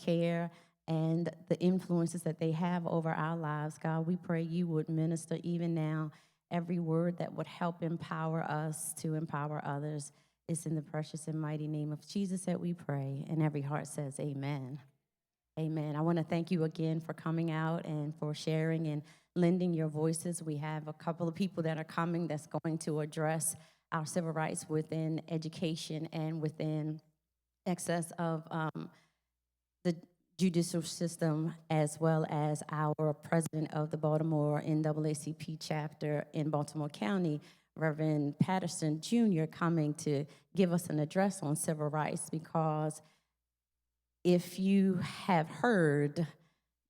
care and the influences that they have over our lives. God, we pray you would minister even now every word that would help empower us to empower others. It's in the precious and mighty name of Jesus that we pray, and every heart says amen. Amen. I want to thank you again for coming out and for sharing and lending your voices. We have a couple of people that are coming that's going to address our civil rights within education and within excess of the judicial system, as well as our president of the Baltimore NAACP chapter in Baltimore County, Reverend Patterson Jr., coming to give us an address on civil rights, because if you have heard,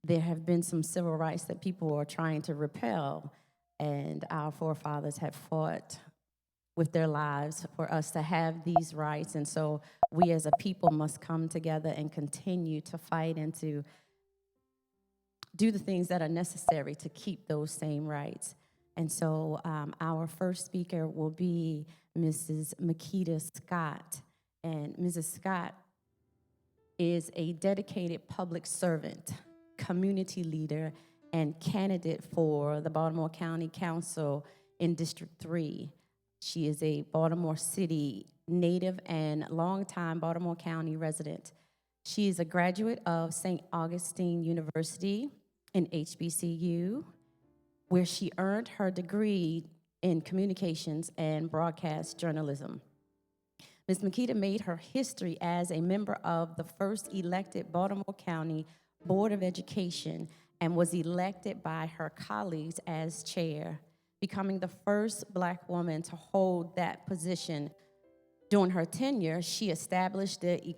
there have been some civil rights that people are trying to repel, and our forefathers have fought with their lives for us to have these rights. And so we as a people must come together and continue to fight and to do the things that are necessary to keep those same rights. And so our first speaker will be Mrs. Makita Scott. And Mrs. Scott is a dedicated public servant, community leader, and candidate for the Baltimore County Council in District 3. She is a Baltimore City native and longtime Baltimore County resident. She is a graduate of St. Augustine University in HBCU, where she earned her degree in communications and broadcast journalism. Ms. Makita made her history as a member of the first elected Baltimore County Board of Education and was elected by her colleagues as chair, becoming the first Black woman to hold that position. During her tenure, she established the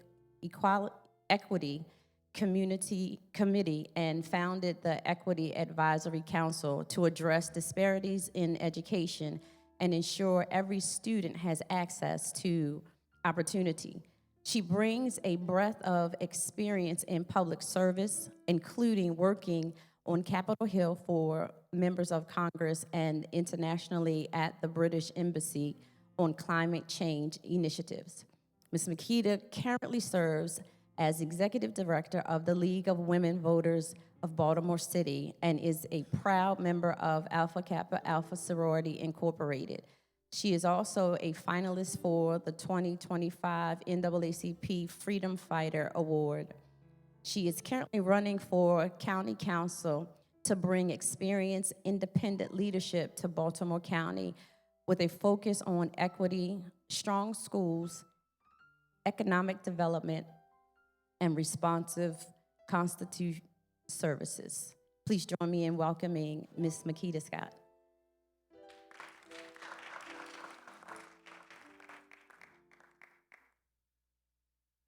Equity Community Committee and founded the Equity Advisory Council to address disparities in education and ensure every student has access to opportunity. She brings a breadth of experience in public service, including working on Capitol Hill for members of Congress and internationally at the British Embassy on climate change initiatives. Ms. Makita currently serves as Executive Director of the League of Women Voters of Baltimore City and is a proud member of Alpha Kappa Alpha Sorority Incorporated. She is also a finalist for the 2025 NAACP Freedom Fighter Award. She is currently running for County Council to bring experienced, independent leadership to Baltimore County with a focus on equity, strong schools, economic development, and responsive constitutional services. Please join me in welcoming Ms. Makita Scott.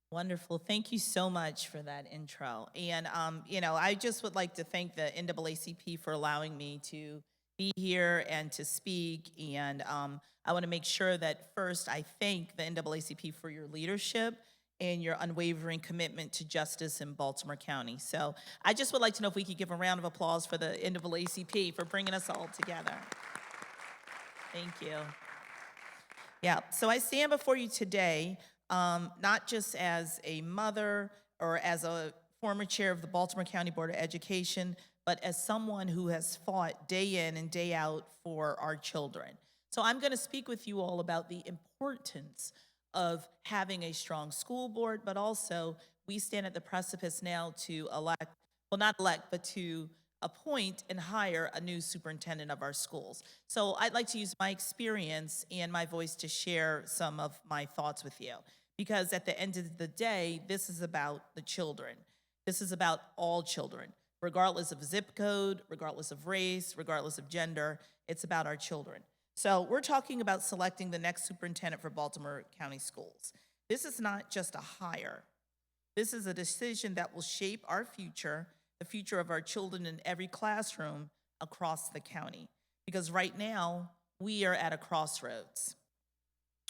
Wonderful. Thank you so much for that intro. And, I just would like to thank the NAACP for allowing me to be here and to speak. And I want to make sure that first I thank the NAACP for your leadership and your unwavering commitment to justice in Baltimore County. So I just would like to know if we could give a round of applause for the NAACP for bringing us all together. Thank you. Yeah, so I stand before you today not just as a mother or as a former chair of the Baltimore County Board of Education, but as someone who has fought day in and day out for our children. So I'm going to speak with you all about the importance of having a strong school board, but also we stand at the precipice now to to appoint and hire a new superintendent of our schools. So I'd like to use my experience and my voice to share some of my thoughts with you. Because at the end of the day, this is about the children. This is about all children, regardless of zip code, regardless of race, regardless of gender. It's about our children. So we're talking about selecting the next superintendent for Baltimore County Schools. This is not just a hire. This is a decision that will shape our future, the future of our children in every classroom across the county. Because right now, we are at a crossroads.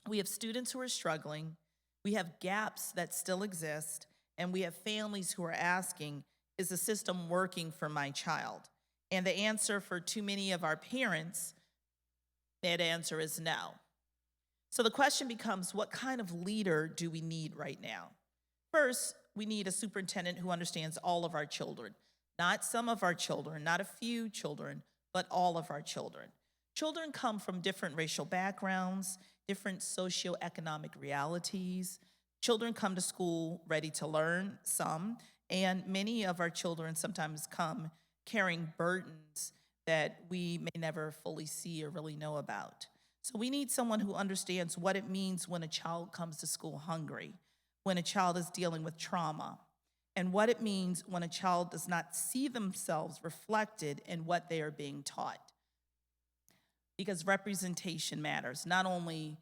We have students who are struggling. We have gaps that still exist, and we have families who are asking, is the system working for my child? And the answer for too many of our parents, that answer is no. So the question becomes, what kind of leader do we need right now? First, we need a superintendent who understands all of our children, not some of our children, not a few children, but all of our children. Children come from different racial backgrounds, different socioeconomic realities. Children come to school ready to learn, some, and many of our children sometimes come carrying burdens that we may never fully see or really know about. So we need someone who understands what it means when a child comes to school hungry, when a child is dealing with trauma, and what it means when a child does not see themselves reflected in what they are being taught. Because representation matters, not only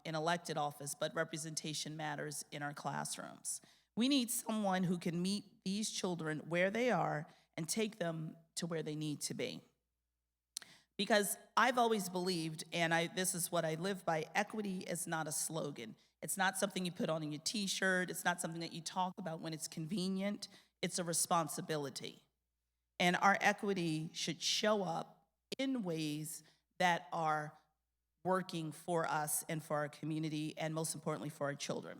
in elected office, but representation matters in our classrooms. We need someone who can meet these children where they are and take them to where they need to be. Because I've always believed, and this is what I live by, equity is not a slogan. It's not something you put on your t-shirt. It's not something that you talk about when it's convenient. It's a responsibility. And our equity should show up in ways that are working for us and for our community, and most importantly, for our children.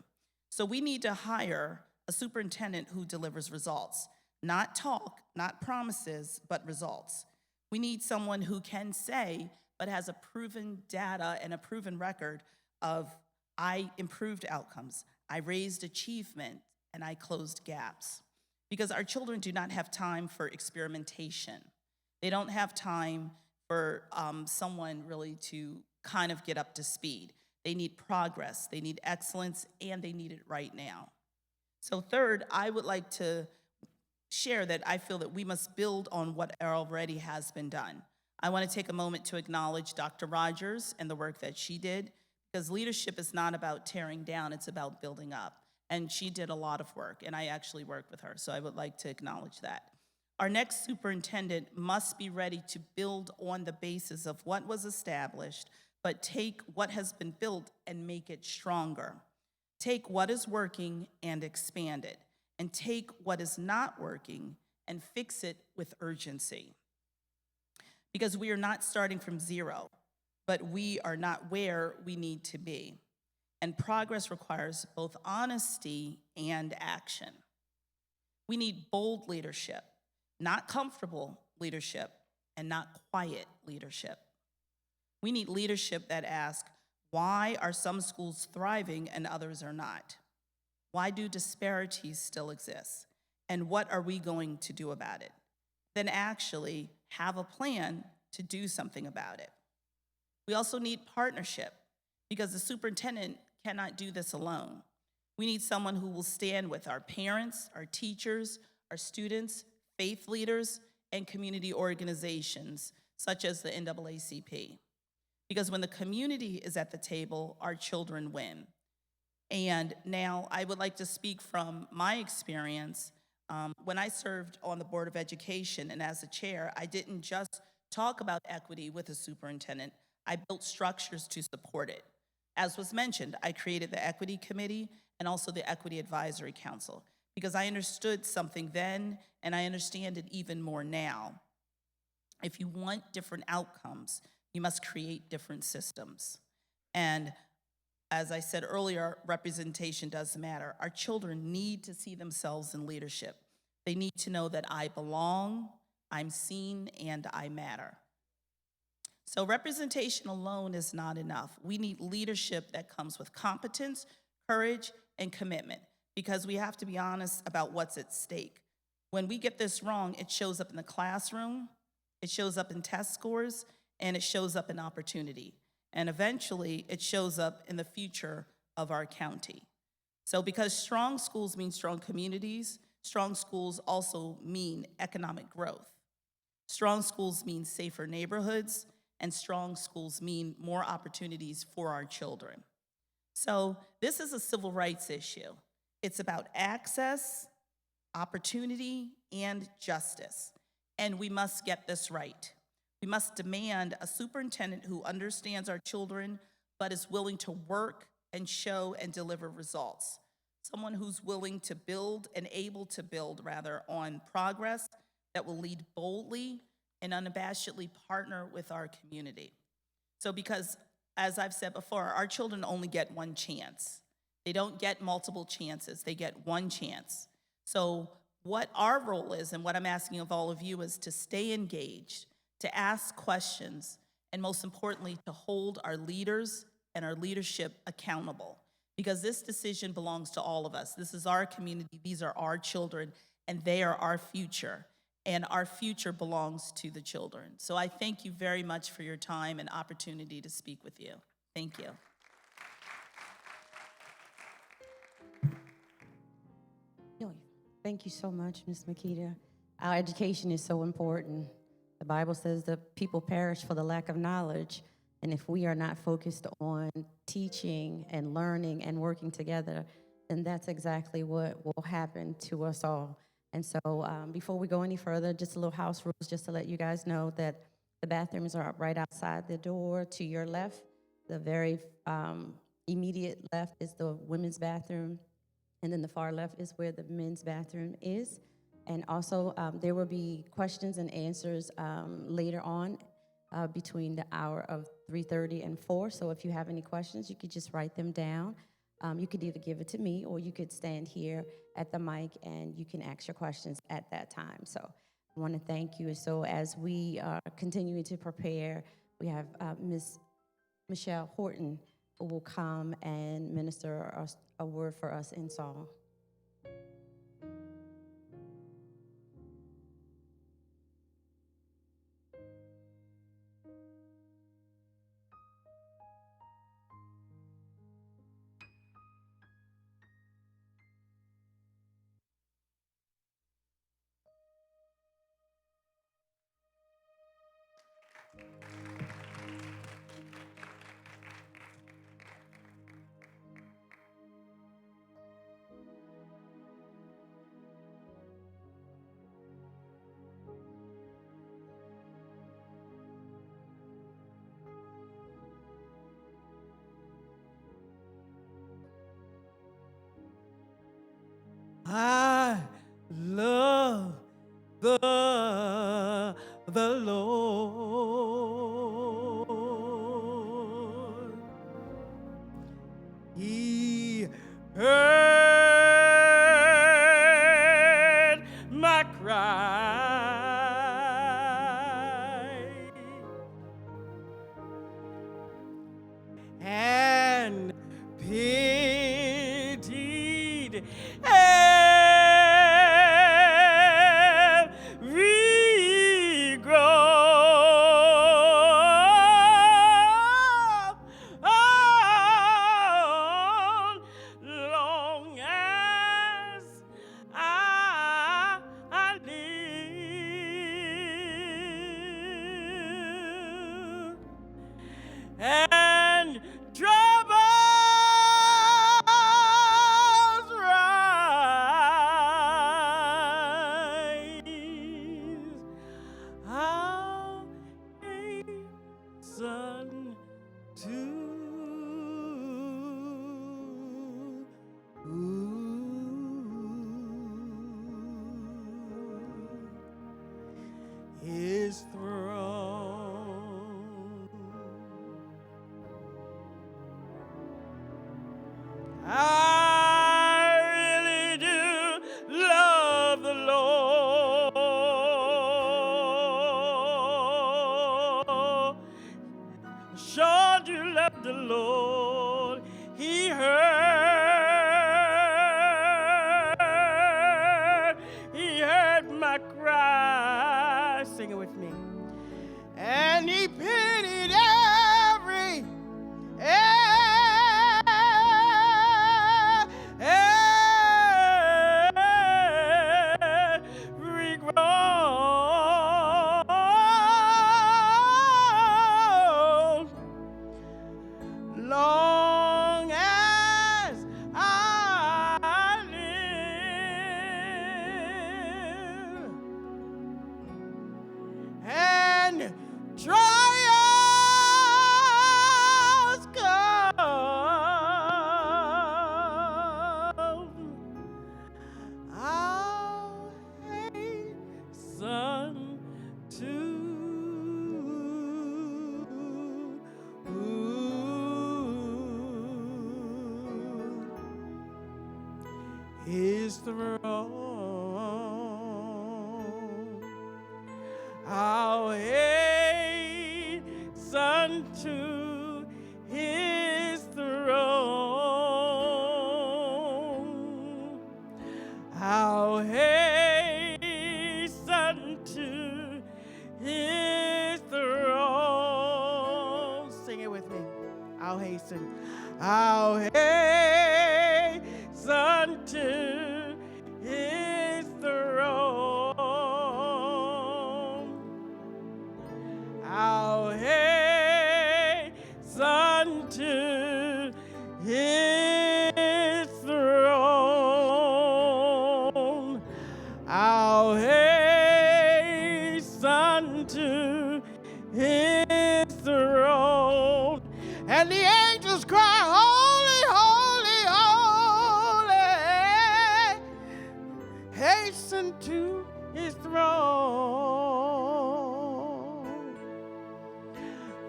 So we need to hire a superintendent who delivers results. Not talk, not promises, but results. We need someone who can say, but has a proven data and a proven record of, I improved outcomes, I raised achievement, and I closed gaps. Because our children do not have time for experimentation. They don't have time for someone really to kind of get up to speed. They need progress, they need excellence, and they need it right now. So third, I would like to share that I feel that we must build on what already has been done. I want to take a moment to acknowledge Dr. Rogers and the work that she did, because leadership is not about tearing down, it's about building up. And she did a lot of work, and I actually worked with her, so I would like to acknowledge that. Our next superintendent must be ready to build on the basis of what was established, but take what has been built and make it stronger. Take what is working and expand it, and take what is not working and fix it with urgency. Because we are not starting from zero, but we are not where we need to be. And progress requires both honesty and action. We need bold leadership, not comfortable leadership, and not quiet leadership. We need leadership that asks, why are some schools thriving and others are not? Why do disparities still exist? And what are we going to do about it? Then actually have a plan to do something about it. We also need partnership, because the superintendent cannot do this alone. We need someone who will stand with our parents, our teachers, our students, faith leaders, and community organizations, such as the NAACP. Because when the community is at the table, our children win. And now I would like to speak from my experience. When I served on the Board of Education and as a chair, I didn't just talk about equity with a superintendent, I built structures to support it. As was mentioned, I created the Equity Committee and also the Equity Advisory Council, because I understood something then and I understand it even more now. If you want different outcomes, you must create different systems. And as I said earlier, representation does matter. Our children need to see themselves in leadership. They need to know that I belong, I'm seen, and I matter. So representation alone is not enough. We need leadership that comes with competence, courage, and commitment, because we have to be honest about what's at stake. When we get this wrong, it shows up in the classroom, it shows up in test scores, and it shows up in opportunity. And eventually, it shows up in the future of our county. So because strong schools mean strong communities, strong schools also mean economic growth. Strong schools mean safer neighborhoods, and strong schools mean more opportunities for our children. So this is a civil rights issue. It's about access, opportunity, and justice. And we must get this right. We must demand a superintendent who understands our children, but is willing to work and show and deliver results. Someone who's willing to build and able to build, rather, on progress that will lead boldly and unabashedly partner with our community. So because, as I've said before, our children only get one chance. They don't get multiple chances. They get one chance. So what our role is, and what I'm asking of all of you, is to stay engaged, to ask questions, and most importantly, to hold our leaders and our leadership accountable. Because this decision belongs to all of us. This is our community. These are our children, and they are our future. And our future belongs to the children. So I thank you very much for your time and opportunity to speak with you. Thank you. Thank you so much, Ms. Makita. Our education is so important. The Bible says that people perish for the lack of knowledge. And if we are not focused on teaching and learning and working together, then that's exactly what will happen to us all. And so before we go any further, just a little house rules just to let you guys know that the bathrooms are right outside the door to your left. The very immediate left is the women's bathroom, and then the far left is where the men's bathroom is. And also there will be questions and answers later on between the hour of 3:30 and 4. So if you have any questions, you could just write them down. You could either give it to me, or you could stand here at the mic and you can ask your questions at that time. So I want to thank you. So as we are continuing to prepare, we have Ms. Michelle Horton, who will come and minister a word for us in song. I love the Lord. He heard my cry and pitied every groan, long as I live. And troubles rise, I'll hasten to His throne. I really do love the Lord. Sure do love the Lord. He heard my cry. Sing it with me. And He pitied every groan, long as I live. And triumph his throne. I'll hasten to his throne. I'll hasten to his throne. Sing it with me. I'll hasten. I'll hasten to his throne. I'll hasten to his throne. I'll hasten to his throne. And the angels cry, holy, holy, holy. Hasten to his throne.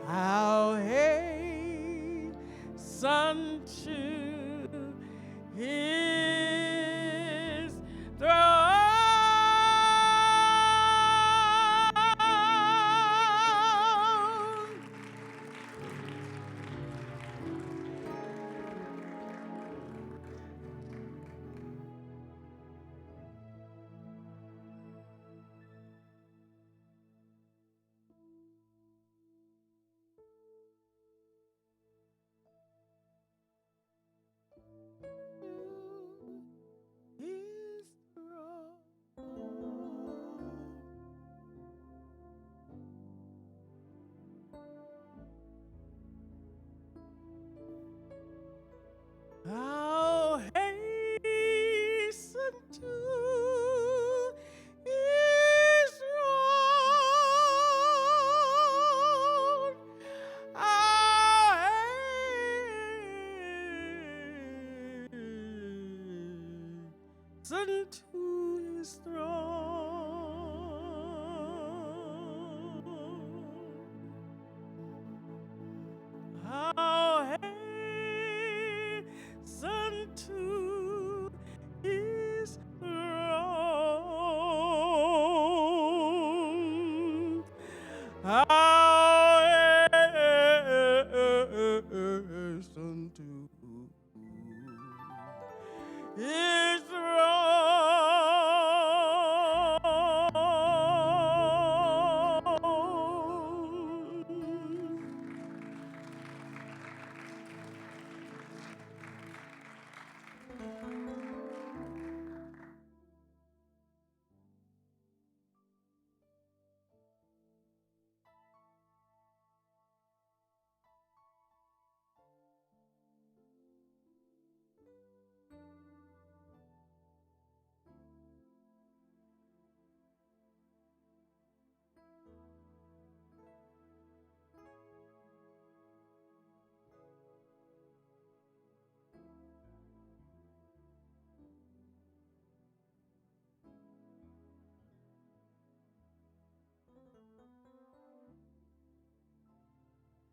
I'll hasten to his throne. His throne. I'll hasten to his throne. I'll hasten to his throne. I'll hasten to his throne. I'll hasten to his throne.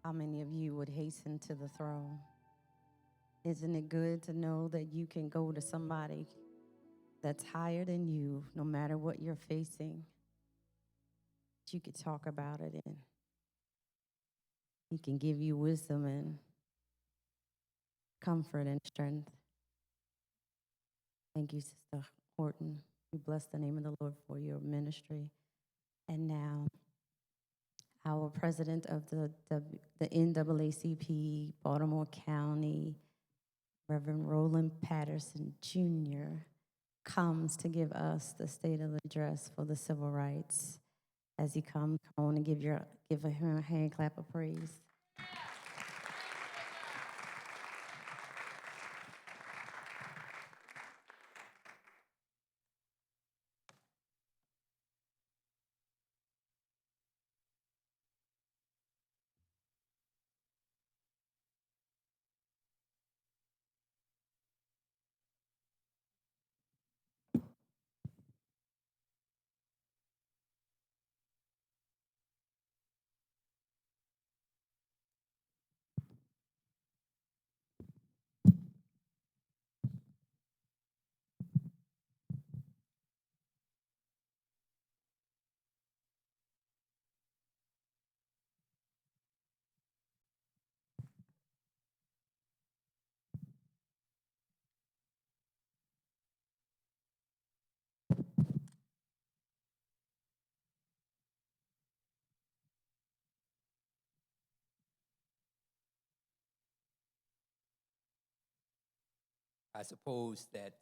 How many of you would hasten to the throne? Isn't it good to know that you can go to somebody that's higher than you, no matter what you're facing? You could talk about it, and he can give you wisdom and comfort and strength. Thank you, Sister Horton. We bless the name of the Lord for your ministry. And now, our president of the NAACP, Baltimore County, Reverend Roland Patterson Jr., comes to give us the state of the address for the civil rights. As he comes, I want to give him a hand clap of praise. I suppose that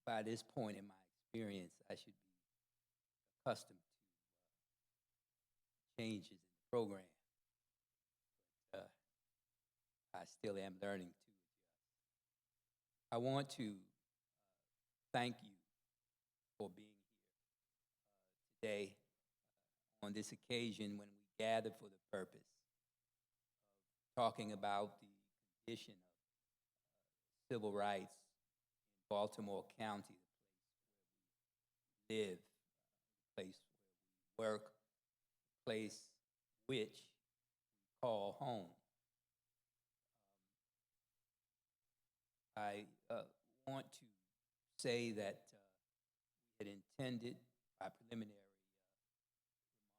by this point in my experience, I should be accustomed to changes in the program. But I still am learning to adjust. I want to thank you for being here today on this occasion when we gather for the purpose of talking about the condition of civil rights in Baltimore County, the place where we live, the place where we work, the place which we call home. I want to say that we had intended, by preliminary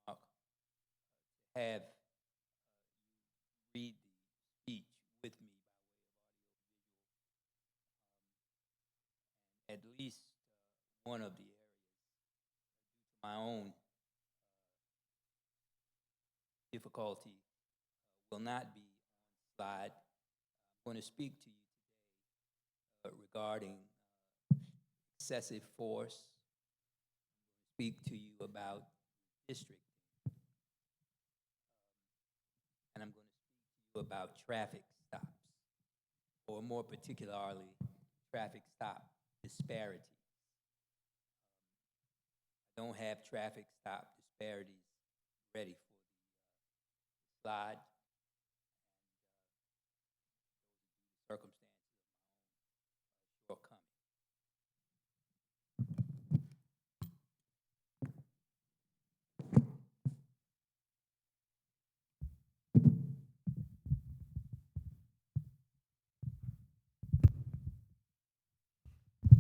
remark, to have you read the speech with me by way of audio-visual, and at least one of the areas, due to my own difficulty, will not be on slide. I'm going to speak to you today regarding excessive force. I'm going to speak to you about districting. And I'm going to speak to you about traffic stops, or more particularly, traffic stop disparities. I don't have traffic stop disparities ready for the slide, and those are due to circumstances of my own shortcomings.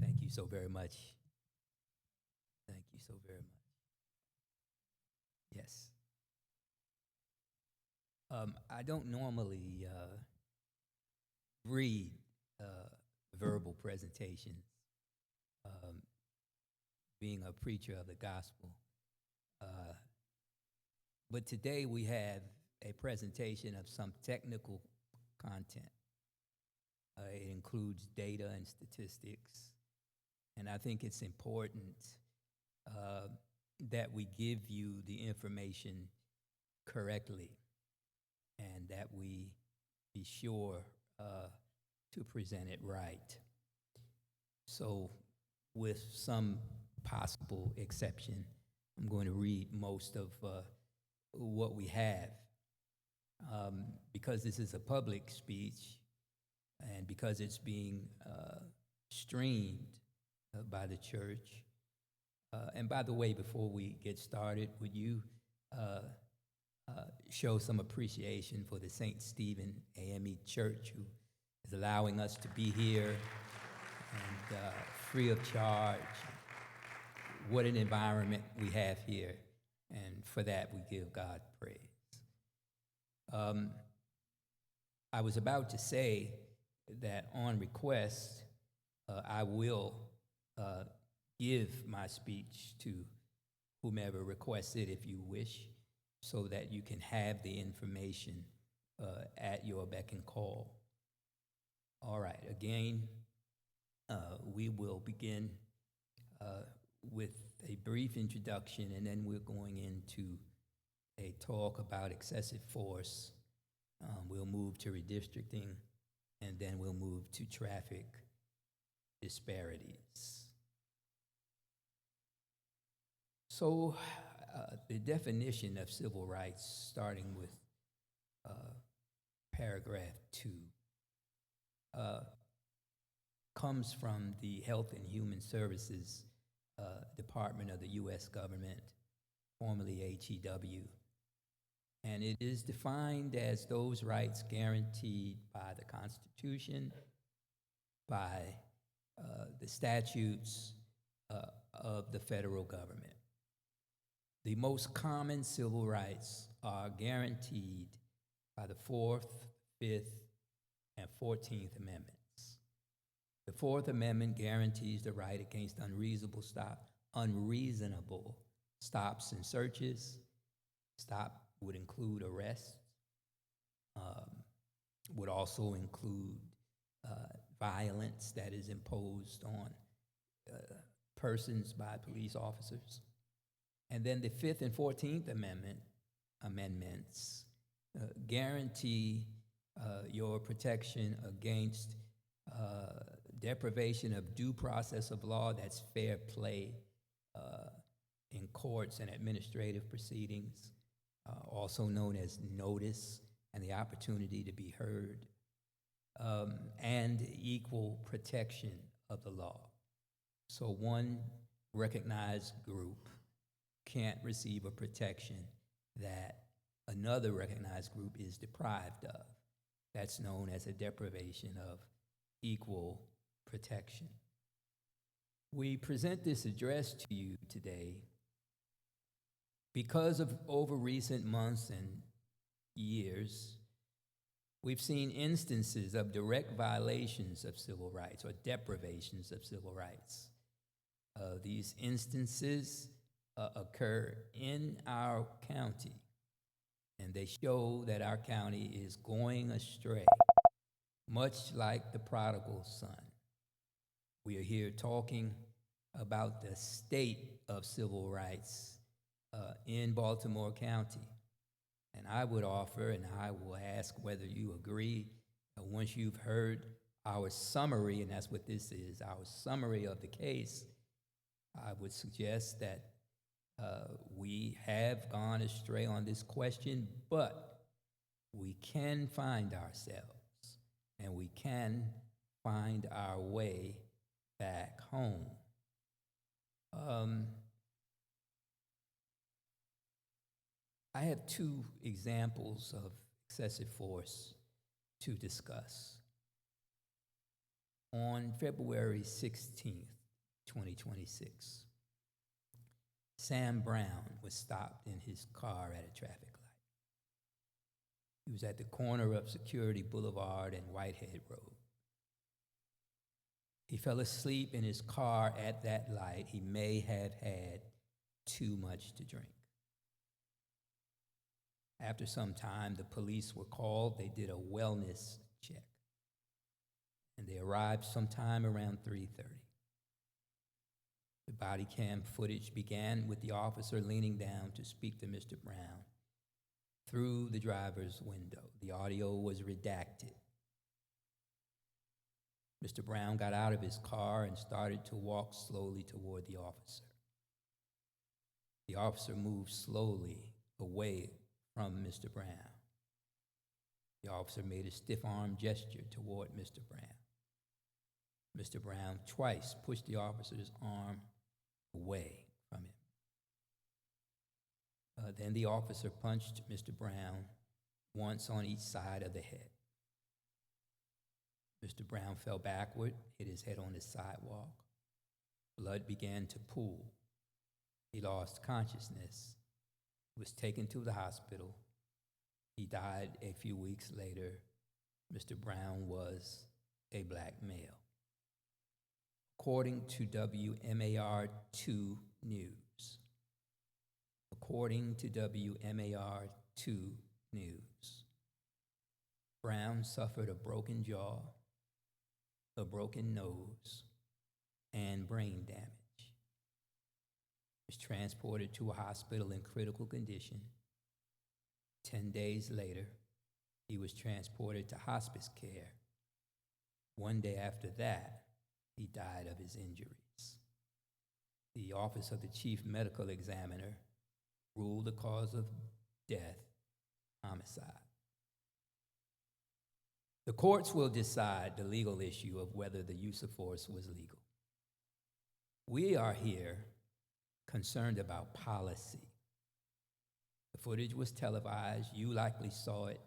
Thank you so very much. Thank you so very much. Yes. I don't normally read verbal presentations, being a preacher of the gospel. But today we have a presentation of some technical content. It includes data and statistics. And I think it's important that we give you the information correctly and that we be sure to present it right. So with some possible exception, I'm going to read most of what we have. Because this is a public speech and because it's being streamed by the church. And by the way, before we get started, would you show some appreciation for the St. Stephen AME Church, who is allowing us to be here and free of charge. What an environment we have here, and for that we give God praise. I was about to say that on request, I will give my speech to whomever requests it if you wish, so that you can have the information at your beck and call. All right, again, we will begin with a brief introduction, and then we're going into a talk about excessive force. We'll move to redistricting, and then we'll move to traffic disparities. So the definition of civil rights, starting with paragraph 2, comes from the Health and Human Services Department of the U.S. government, formerly HEW. And it is defined as those rights guaranteed by the Constitution, by the statutes of the federal government. The most common civil rights are guaranteed by the 4th, 5th, and 14th Amendments. The 4th Amendment guarantees the right against unreasonable stops and searches. Stop would include arrests, would also include violence that is imposed on persons by police officers. And then the Fifth and 14th amendments guarantee your protection against deprivation of due process of law, that's fair play in courts and administrative proceedings, also known as notice and the opportunity to be heard, and equal protection of the law. So one recognized group can't receive a protection that another recognized group is deprived of. That's known as a deprivation of equal protection. We present this address to you today because of over recent months and years, we've seen instances of direct violations of civil rights or deprivations of civil rights. These instances occur in our county, and they show that our county is going astray, much like the prodigal son. We are here talking about the state of civil rights in Baltimore County. And I would offer, and I will ask whether you agree, once you've heard our summary, and that's what this is, our summary of the case, I would suggest that we have gone astray on this question, but we can find ourselves and we can find our way back home. I have two examples of excessive force to discuss. On February 16th, 2026, Sam Brown was stopped in his car at a traffic light. He was at the corner of Security Boulevard and Whitehead Road. He fell asleep in his car at that light. He may have had too much to drink. After some time, the police were called. They did a wellness check. And they arrived sometime around 3:30. The body cam footage began with the officer leaning down to speak to Mr. Brown through the driver's window. The audio was redacted. Mr. Brown got out of his car and started to walk slowly toward the officer. The officer moved slowly away from Mr. Brown. The officer made a stiff arm gesture toward Mr. Brown. Mr. Brown twice pushed the officer's arm away from him. Then the officer punched Mr. Brown once on each side of the head. Mr. Brown fell backward, hit his head on the sidewalk. Blood began to pool. He lost consciousness. He was taken to the hospital. He died a few weeks later. Mr. Brown was a black male. According to WMAR-2 News, Brown suffered a broken jaw, a broken nose, and brain damage. He was transported to a hospital in critical condition. 10 days later, he was transported to hospice care. One day after that, he died of his injuries. The Office of the Chief Medical Examiner ruled the cause of death homicide. The courts will decide the legal issue of whether the use of force was legal. We are here concerned about policy. The footage was televised. You likely saw it.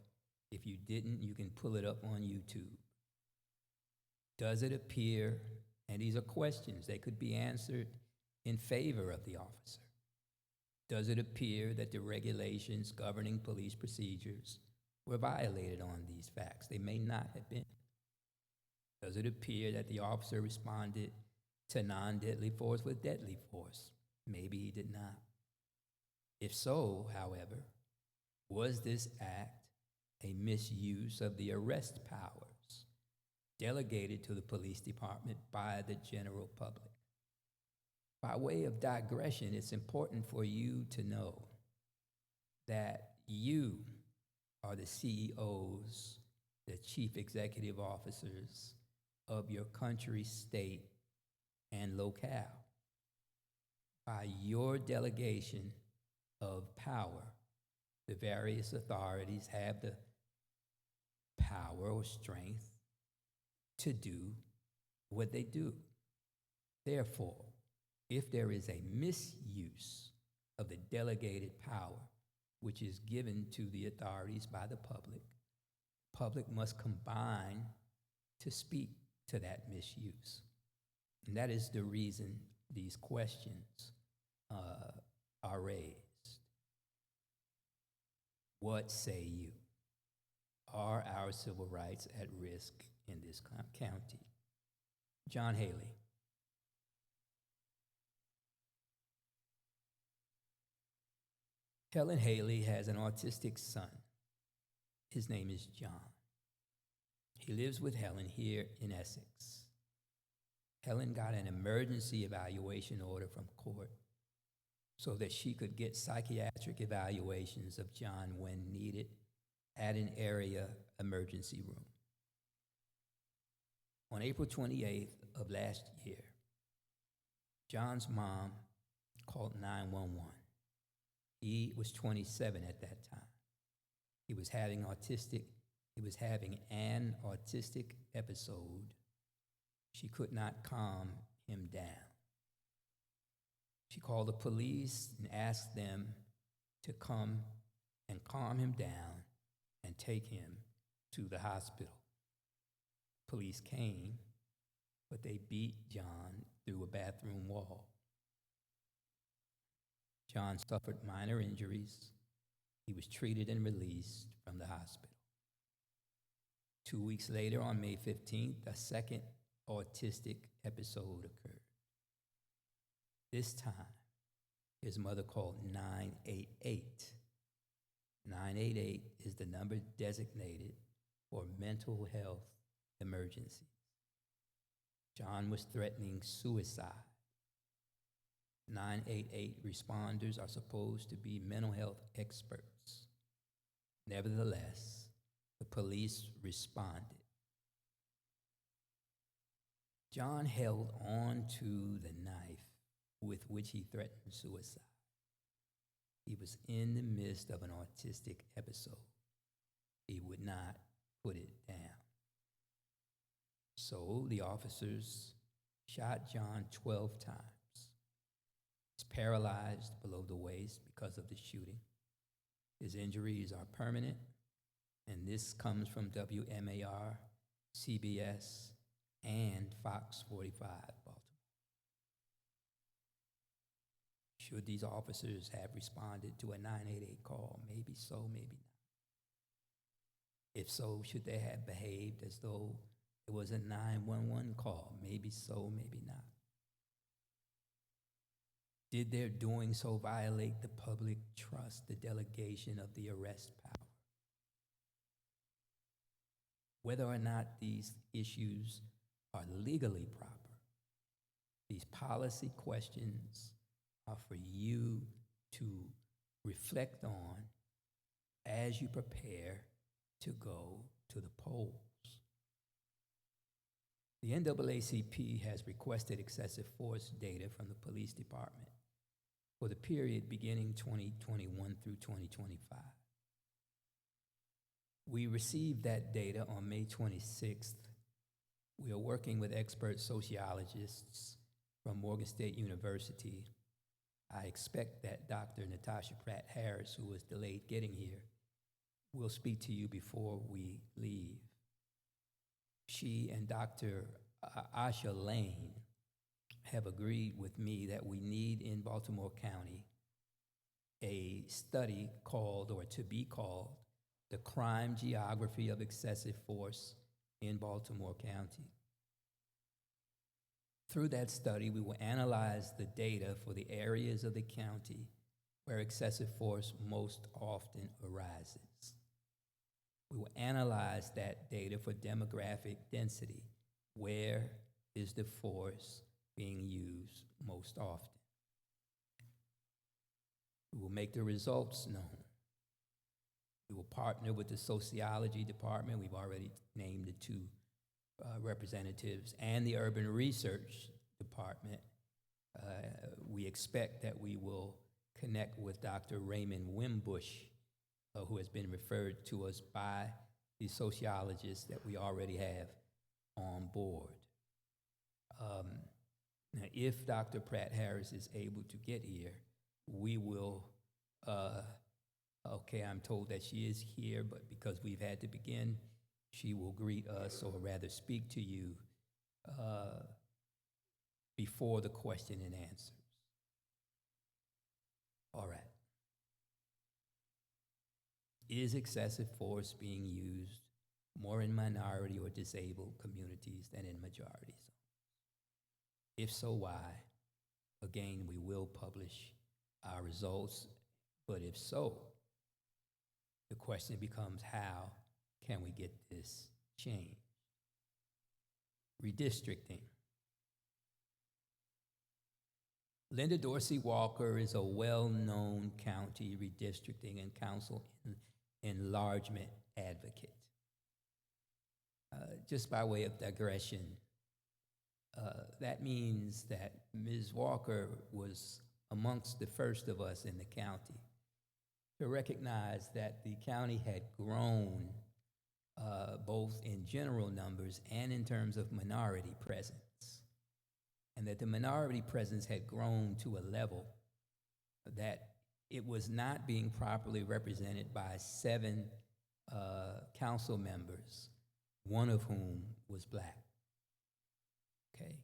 If you didn't, you can pull it up on YouTube. Does it appear, and these are questions, they could be answered in favor of the officer. Does it appear that the regulations governing police procedures were violated on these facts? They may not have been. Does it appear that the officer responded to non-deadly force with deadly force? Maybe he did not. If so, however, was this act a misuse of the arrest powers delegated to the police department by the general public. By way of digression, it's important for you to know that you are the CEOs, the chief executive officers of your country, state, and locale. By your delegation of power, the various authorities have the power or strength to do what they do. Therefore, if there is a misuse of the delegated power which is given to the authorities by the public must combine to speak to that misuse. And that is the reason these questions are raised. What say you? Are our civil rights at risk in this county? John Haley. Helen Haley has an autistic son. His name is John. He lives with Helen here in Essex. Helen got an emergency evaluation order from court so that she could get psychiatric evaluations of John when needed at an area emergency room. On April 28th of last year, John's mom called 911. He was 27 at that time. He was having an autistic episode. She could not calm him down. She called the police and asked them to come and calm him down and take him to the hospital. Police came, but they beat John through a bathroom wall. John suffered minor injuries. He was treated and released from the hospital. 2 weeks later, on May 15th, a second autistic episode occurred. This time, his mother called 988. 988 is the number designated for mental health emergencies. John was threatening suicide. 988 responders are supposed to be mental health experts. Nevertheless, the police responded. John held on to the knife with which he threatened suicide. He was in the midst of an autistic episode. He would not put it down. So the officers shot John 12 times. He's paralyzed below the waist because of the shooting. His injuries are permanent, and this comes from WMAR, CBS, and Fox 45 Baltimore. Should these officers have responded to a 988 call? Maybe so, maybe not. If so, should they have behaved as though it was a 911 call? Maybe so, maybe not. Did their doing so violate the public trust, the delegation of the arrest power? Whether or not these issues are legally proper, these policy questions are for you to reflect on as you prepare to go to the polls. The NAACP has requested excessive force data from the police department for the period beginning 2021 through 2025. We received that data on May 26th. We are working with expert sociologists from Morgan State University. I expect that Dr. Natasha Pratt Harris, who was delayed getting here, will speak to you before we leave. She and Dr. Asha Lane have agreed with me that we need in Baltimore County a study called, or to be called, the Crime Geography of Excessive Force in Baltimore County. Through that study, we will analyze the data for the areas of the county where excessive force most often arises. We will analyze that data for demographic density. Where is the force being used most often? We will make the results known. We will partner with the sociology department. We've already named the two representatives, and the urban research department. We expect that we will connect with Dr. Raymond Wimbush, who has been referred to us by the sociologists that we already have on board. Now, if Dr. Pratt Harris is able to get here, we will, okay, I'm told that she is here, but because we've had to begin, she will greet us, or rather speak to you before the question and answers. All right. Is excessive force being used more in minority or disabled communities than in majority zones? If so, why? Again, we will publish our results, but if so, the question becomes, how can we get this changed? Redistricting. Linda Dorsey Walker is a well-known county redistricting and council enlargement advocate. Just by way of digression, that means that Ms. Walker was amongst the first of us in the county to recognize that the county had grown both in general numbers and in terms of minority presence, and that the minority presence had grown to a level that it was not being properly represented by 7 council members, one of whom was black. Okay,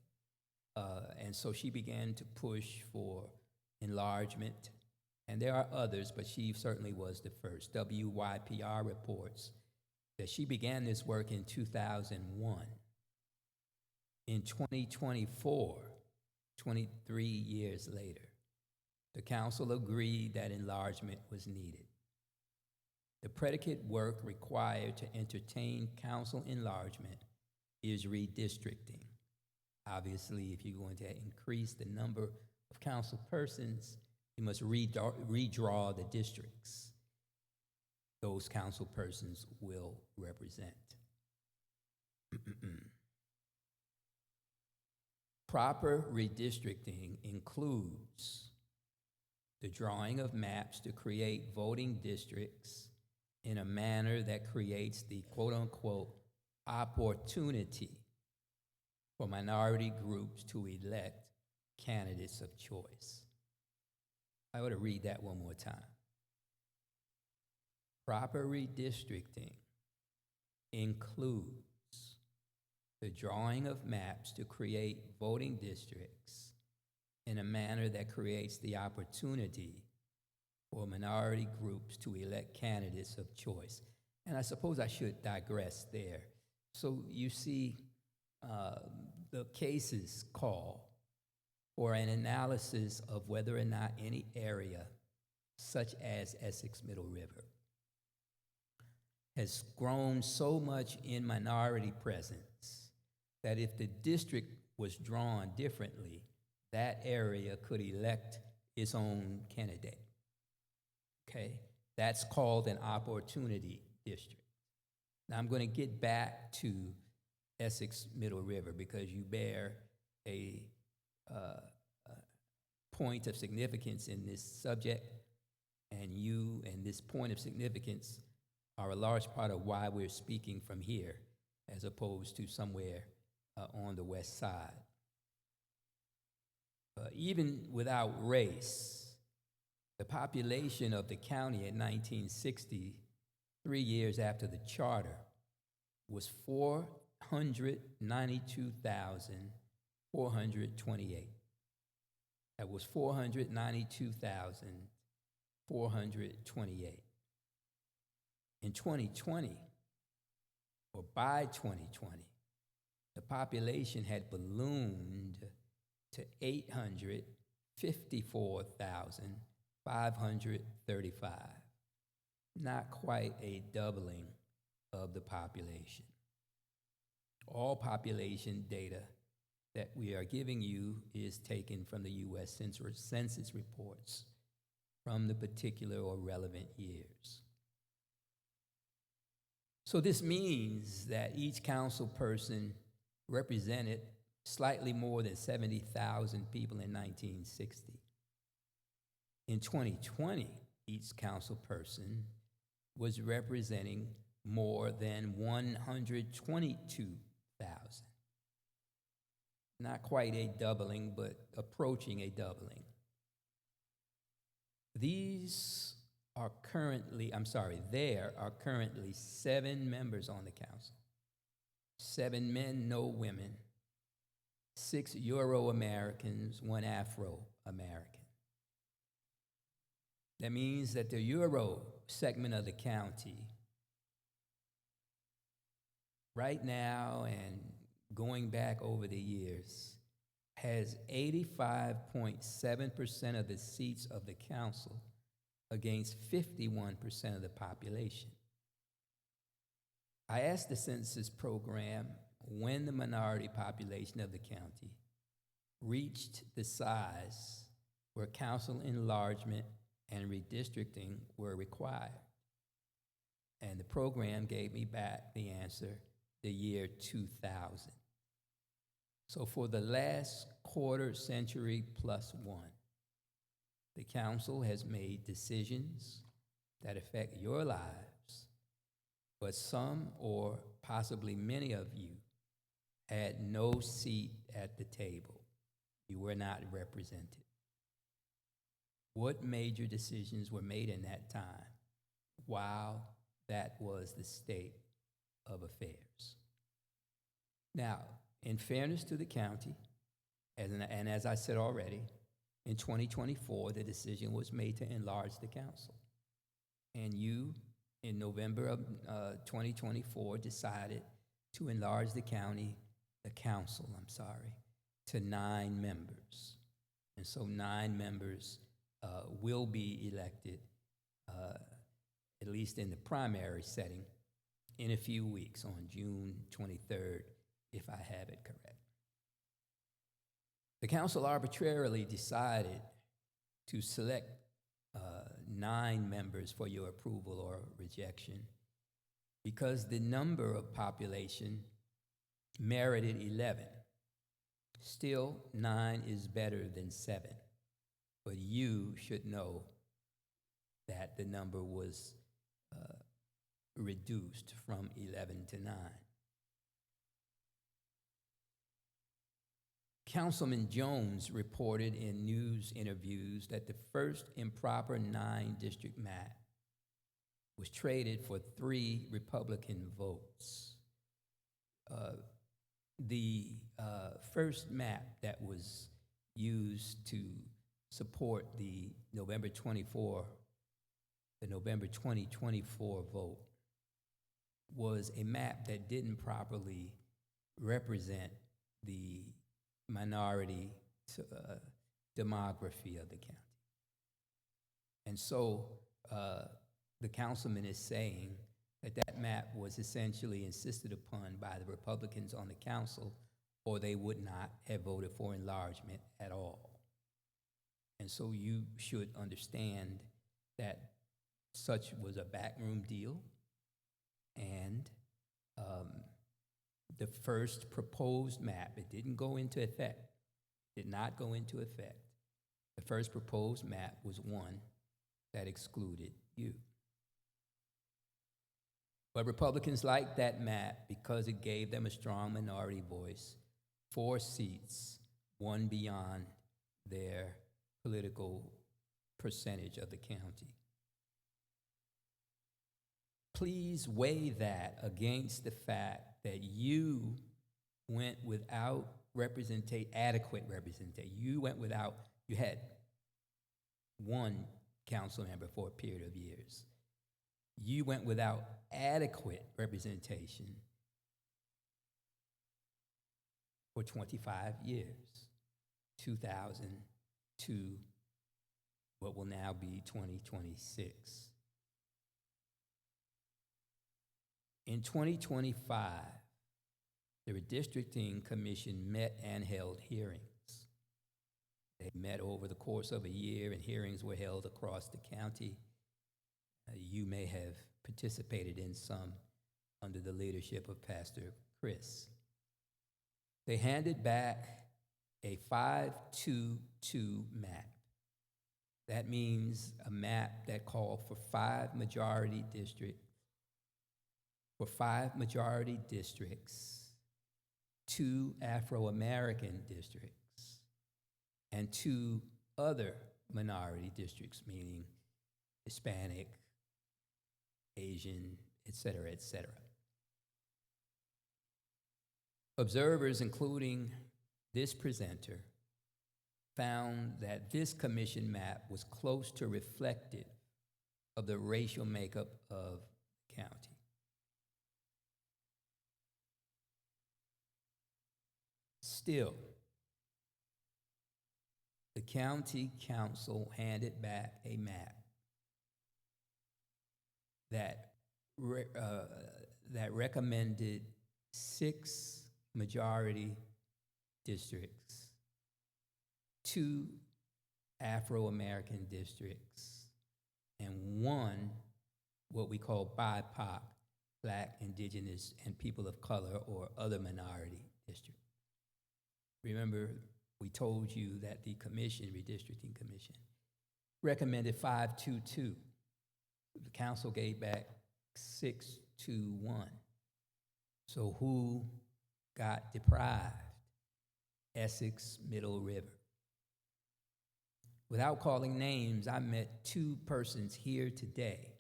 and so she began to push for enlargement, and there are others, but she certainly was the first. WYPR reports that she began this work in 2001. In 2024, 23 years later, the council agreed that enlargement was needed. The predicate work required to entertain council enlargement is redistricting. Obviously, if you're going to increase the number of council persons, you must redraw the districts those council persons will represent. Proper redistricting includes the drawing of maps to create voting districts in a manner that creates the quote-unquote opportunity for minority groups to elect candidates of choice. I ought to read that one more time. Proper redistricting includes the drawing of maps to create voting districts in a manner that creates the opportunity for minority groups to elect candidates of choice. And I suppose I should digress there. So you see, the cases call for an analysis of whether or not any area, such as Essex Middle River, has grown so much in minority presence that if the district was drawn differently, that area could elect its own candidate. Okay? That's called an opportunity district. Now I'm going to get back to Essex Middle River because you bear a point of significance in this subject, and you and this point of significance are a large part of why we're speaking from here as opposed to somewhere on the west side. Even without race, the population of the county in 1960, 3 years after the charter, was 492,428. That was 492,428. In 2020, or by 2020, the population had ballooned to 854,535. Not quite a doubling of the population. All population data that we are giving you is taken from the U.S. Census reports from the particular or relevant years. So this means that each council person represented slightly more than 70,000 people in 1960. In 2020, each council person was representing more than 122,000. Not quite a doubling, but approaching a doubling. There are currently 7 members on the council. 7 men, no women. 6 Euro-Americans, 1 Afro-American. That means that the Euro segment of the county right now and going back over the years has 85.7% of the seats of the council against 51% of the population. I asked the census program when the minority population of the county reached the size where council enlargement and redistricting were required. And the program gave me back the answer, the year 2000. So for the last quarter century plus 1, the council has made decisions that affect your lives, but some or possibly many of you had no seat at the table. You were not represented. What major decisions were made in that time while that was the state of affairs? Now, in fairness to the county, and as I said already, in 2024, the decision was made to enlarge the council. And you, in November of 2024, decided to enlarge the council, to 9 members. And so 9 members will be elected, at least in the primary setting, in a few weeks on June 23rd, if I have it correct. The council arbitrarily decided to select 9 members for your approval or rejection because the number of population merited 11. Still, 9 is better than 7, but you should know that the number was reduced from 11 to 9. Councilman Jones reported in news interviews that the first improper 9-district map was traded for 3 Republican votes. The first map that was used to support the November 2024 vote was a map that didn't properly represent the minority demography of the county. And so the councilman is saying that that map was essentially insisted upon by the Republicans on the council, or they would not have voted for enlargement at all. And so you should understand that such was a backroom deal, and the first proposed map, it did not go into effect. The first proposed map was one that excluded you. But Republicans liked that map because it gave them a strong minority voice, 4 seats, one beyond their political percentage of the county. Please weigh that against the fact that you went without adequate representation. You had 1 council member for a period of years. You went without adequate representation for 25 years, 2000 to what will now be 2026. In 2025, the Redistricting Commission met and held hearings. They met over the course of a year, and hearings were held across the county. You may have participated in some under the leadership of Pastor Chris. They handed back a 5-2-2 map. That means a map that called for 5 majority districts, 2 Afro-American districts, and 2 other minority districts, meaning Hispanic, Asian, et cetera, et cetera. Observers, including this presenter, found that this commission map was close to reflective of the racial makeup of the county. Still, the county council handed back a map that recommended 6 majority districts, 2 Afro-American districts, and 1 what we call BIPOC, Black, Indigenous, and People of Color or other minority district. Remember, we told you that the commission, Redistricting Commission, recommended 5-2-2. The council gave back 6-1. So who got deprived? Essex Middle River. Without calling names, I met 2 persons here today,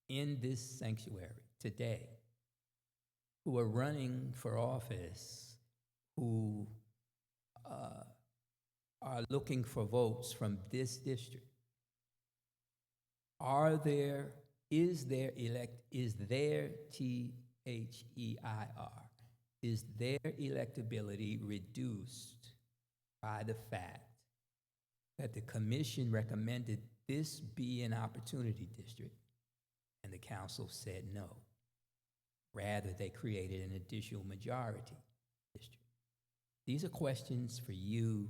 in this sanctuary today, who are running for office, who are looking for votes from this district. Is their electability reduced by the fact that the commission recommended this be an opportunity district and the council said no? Rather, they created an additional majority district. These are questions for you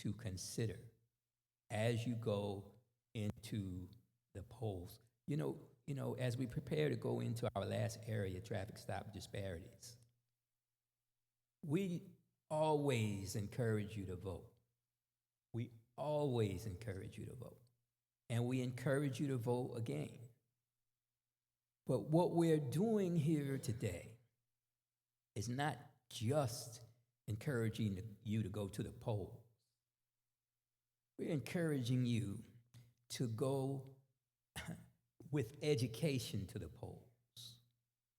to consider as you go into the polls. You know, as we prepare to go into our last area, traffic stop disparities, we always encourage you to vote. We always encourage you to vote. And we encourage you to vote again. But what we're doing here today is not just encouraging you to go to the polls. We're encouraging you to go with education to the polls,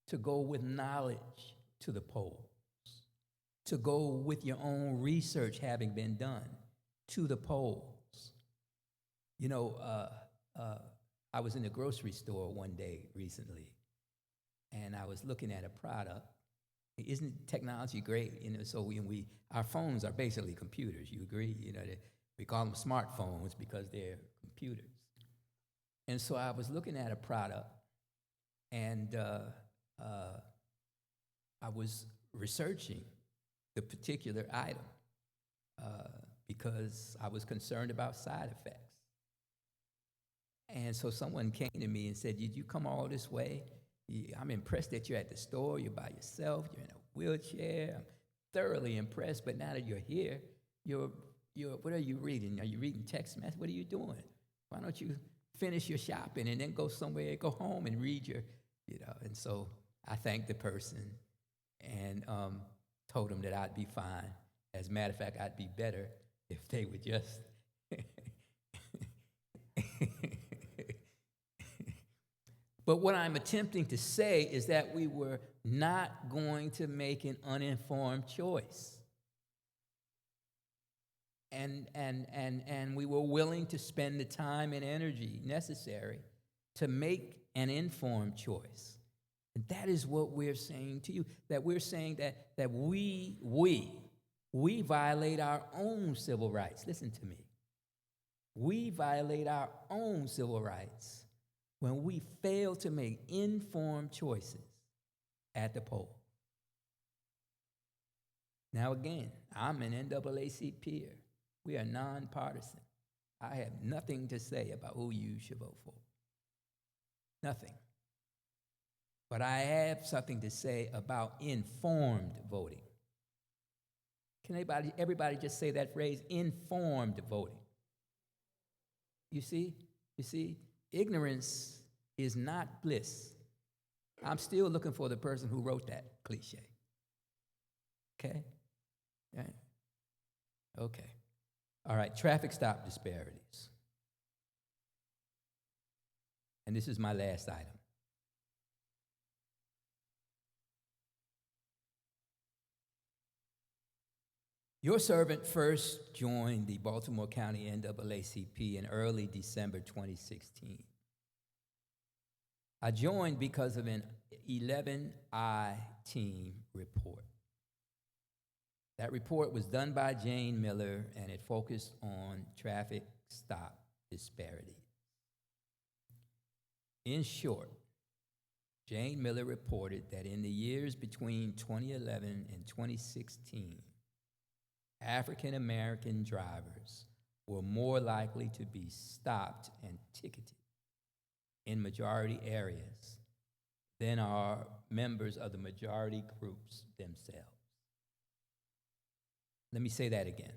to go with knowledge to the polls, to go with your own research having been done to the polls. You know, I was in the grocery store one day recently, and I was looking at a product. Isn't technology great? You know, so our phones are basically computers. You agree? You know, we call them smartphones because they're computers. And so I was looking at a product, and I was researching the particular item because I was concerned about side effects. And so someone came to me and said, "Did you come all this way? I'm impressed that you're at the store, you're by yourself, you're in a wheelchair. I'm thoroughly impressed, but now that you're here, what are you reading? Are you reading text messages? What are you doing? Why don't you finish your shopping and then go somewhere, go home and read your," And so I thanked the person and told them that I'd be fine. As a matter of fact, I'd be better if they would just But what I'm attempting to say is that we were not going to make an uninformed choice. And we were willing to spend the time and energy necessary to make an informed choice. And that is what we're saying to you, that we're saying that we violate our own civil rights. Listen to me. We violate our own civil rights when we fail to make informed choices at the poll. Now again, I'm an NAACPer. We are nonpartisan. I have nothing to say about who you should vote for. Nothing. But I have something to say about informed voting. Can everybody just say that phrase, informed voting? You see, ignorance is not bliss. I'm still looking for the person who wrote that cliche. Okay? Right? Okay. All right, traffic stop disparities. And this is my last item. Your servant first joined the Baltimore County NAACP in early December 2016. I joined because of an 11I team report. That report was done by Jane Miller, and it focused on traffic stop disparities. In short, Jane Miller reported that in the years between 2011 and 2016, African American drivers were more likely to be stopped and ticketed in majority areas than are members of the majority groups themselves. Let me say that again.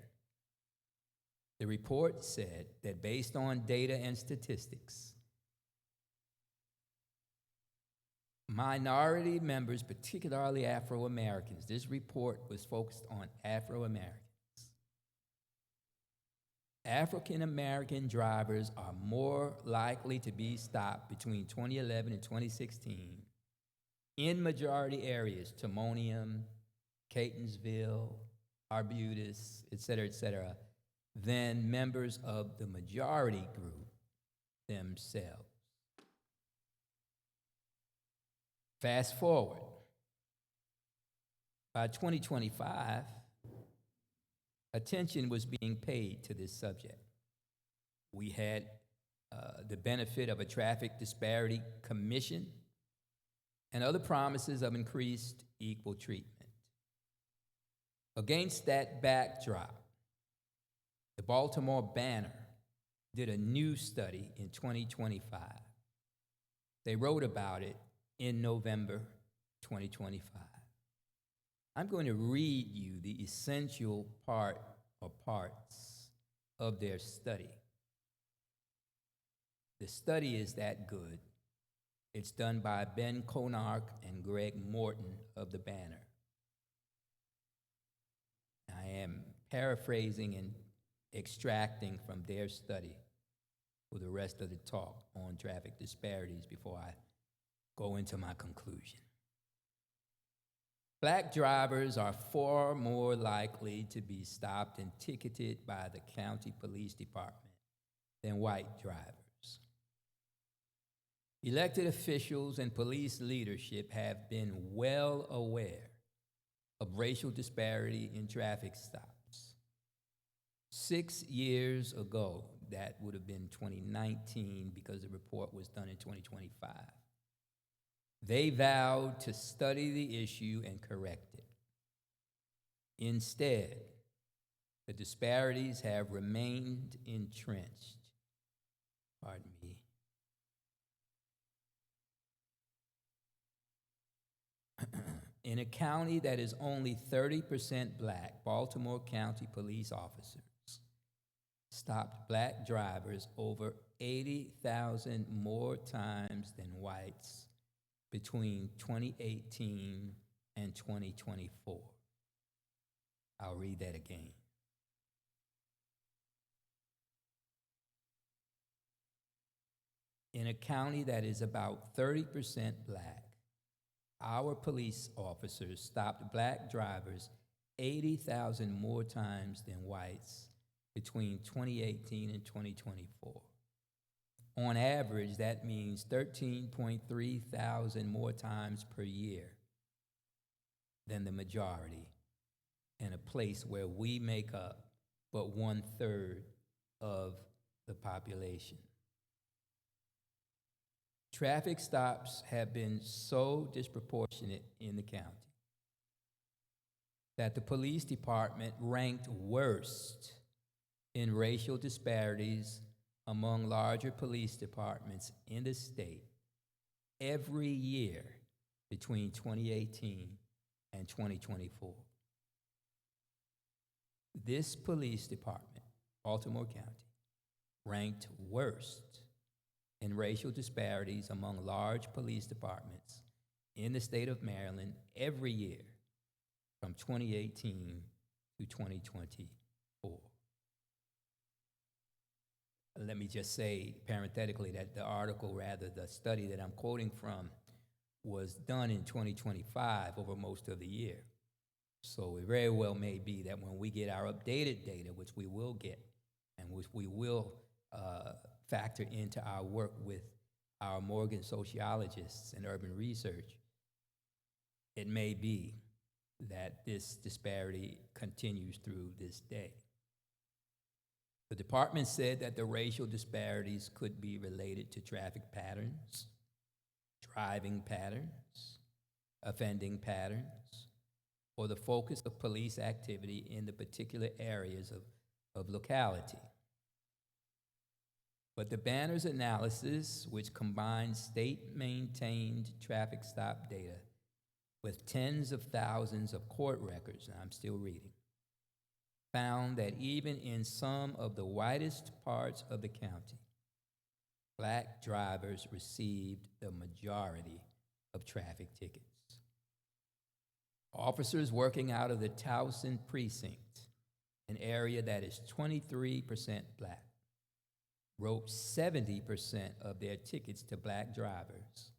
The report said that based on data and statistics, minority members, particularly Afro-Americans, this report was focused on Afro-Americans. African-American drivers are more likely to be stopped between 2011 and 2016 in majority areas, Timonium, Catonsville, Arbutus, et cetera, than members of the majority group themselves. Fast forward. By 2025, attention was being paid to this subject. We had the benefit of a traffic disparity commission and other promises of increased equal treatment. Against that backdrop, the Baltimore Banner did a new study in 2025. They wrote about it in November 2025. I'm going to read you the essential part or parts of their study. The study is that good. It's done by Ben Konark and Greg Morton of the Banner. I am paraphrasing and extracting from their study for the rest of the talk on traffic disparities before I go into my conclusion. Black drivers are far more likely to be stopped and ticketed by the county police department than white drivers. Elected officials and police leadership have been well aware of racial disparity in traffic stops. 6 years ago, that would have been 2019 because the report was done in 2025. They vowed to study the issue and correct it. Instead, the disparities have remained entrenched. Pardon me. In a county that is only 30% black, Baltimore County police officers stopped black drivers over 80,000 more times than whites between 2018 and 2024. I'll read that again. In a county that is about 30% black, our police officers stopped black drivers 80,000 more times than whites between 2018 and 2024. On average, that means 13.3 thousand more times per year than the majority in a place where we make up but 1/3 of the population. Traffic stops have been so disproportionate in the county that the police department ranked worst in racial disparities among larger police departments in the state every year between 2018 and 2024. This police department, Baltimore County, ranked worst in racial disparities among large police departments in the state of Maryland every year from 2018 to 2024. Let me just say parenthetically that the study that I'm quoting from was done in 2025 over most of the year. So it very well may be that when we get our updated data, which we will get, and which we will factor into our work with our Morgan sociologists and urban research, it may be that this disparity continues through this day. The department said that the racial disparities could be related to traffic patterns, driving patterns, offending patterns, or the focus of police activity in the particular areas of locality. But the Banner's analysis, which combines state-maintained traffic stop data with tens of thousands of court records, and I'm still reading, found that even in some of the whitest parts of the county, Black drivers received the majority of traffic tickets. Officers working out of the Towson precinct, an area that is 23% Black, wrote 70% of their tickets to Black drivers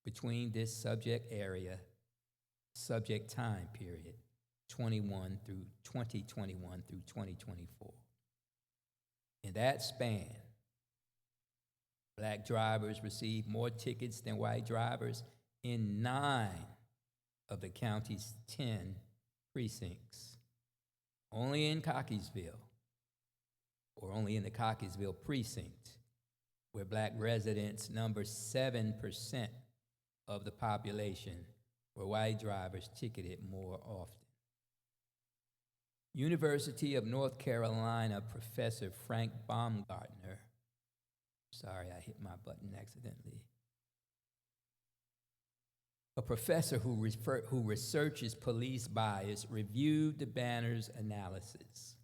between this subject time period, 2021 through 2024. In that span, Black drivers received more tickets than white drivers in 9 of the county's 10 precincts. Only in Cockeysville, or only in the Cockeysville precinct, where Black residents number 7% of the population, where white drivers ticketed more often. University of North Carolina professor Frank Baumgartner, sorry, I hit my button accidentally. A professor who researches police bias reviewed the Banner's analysis,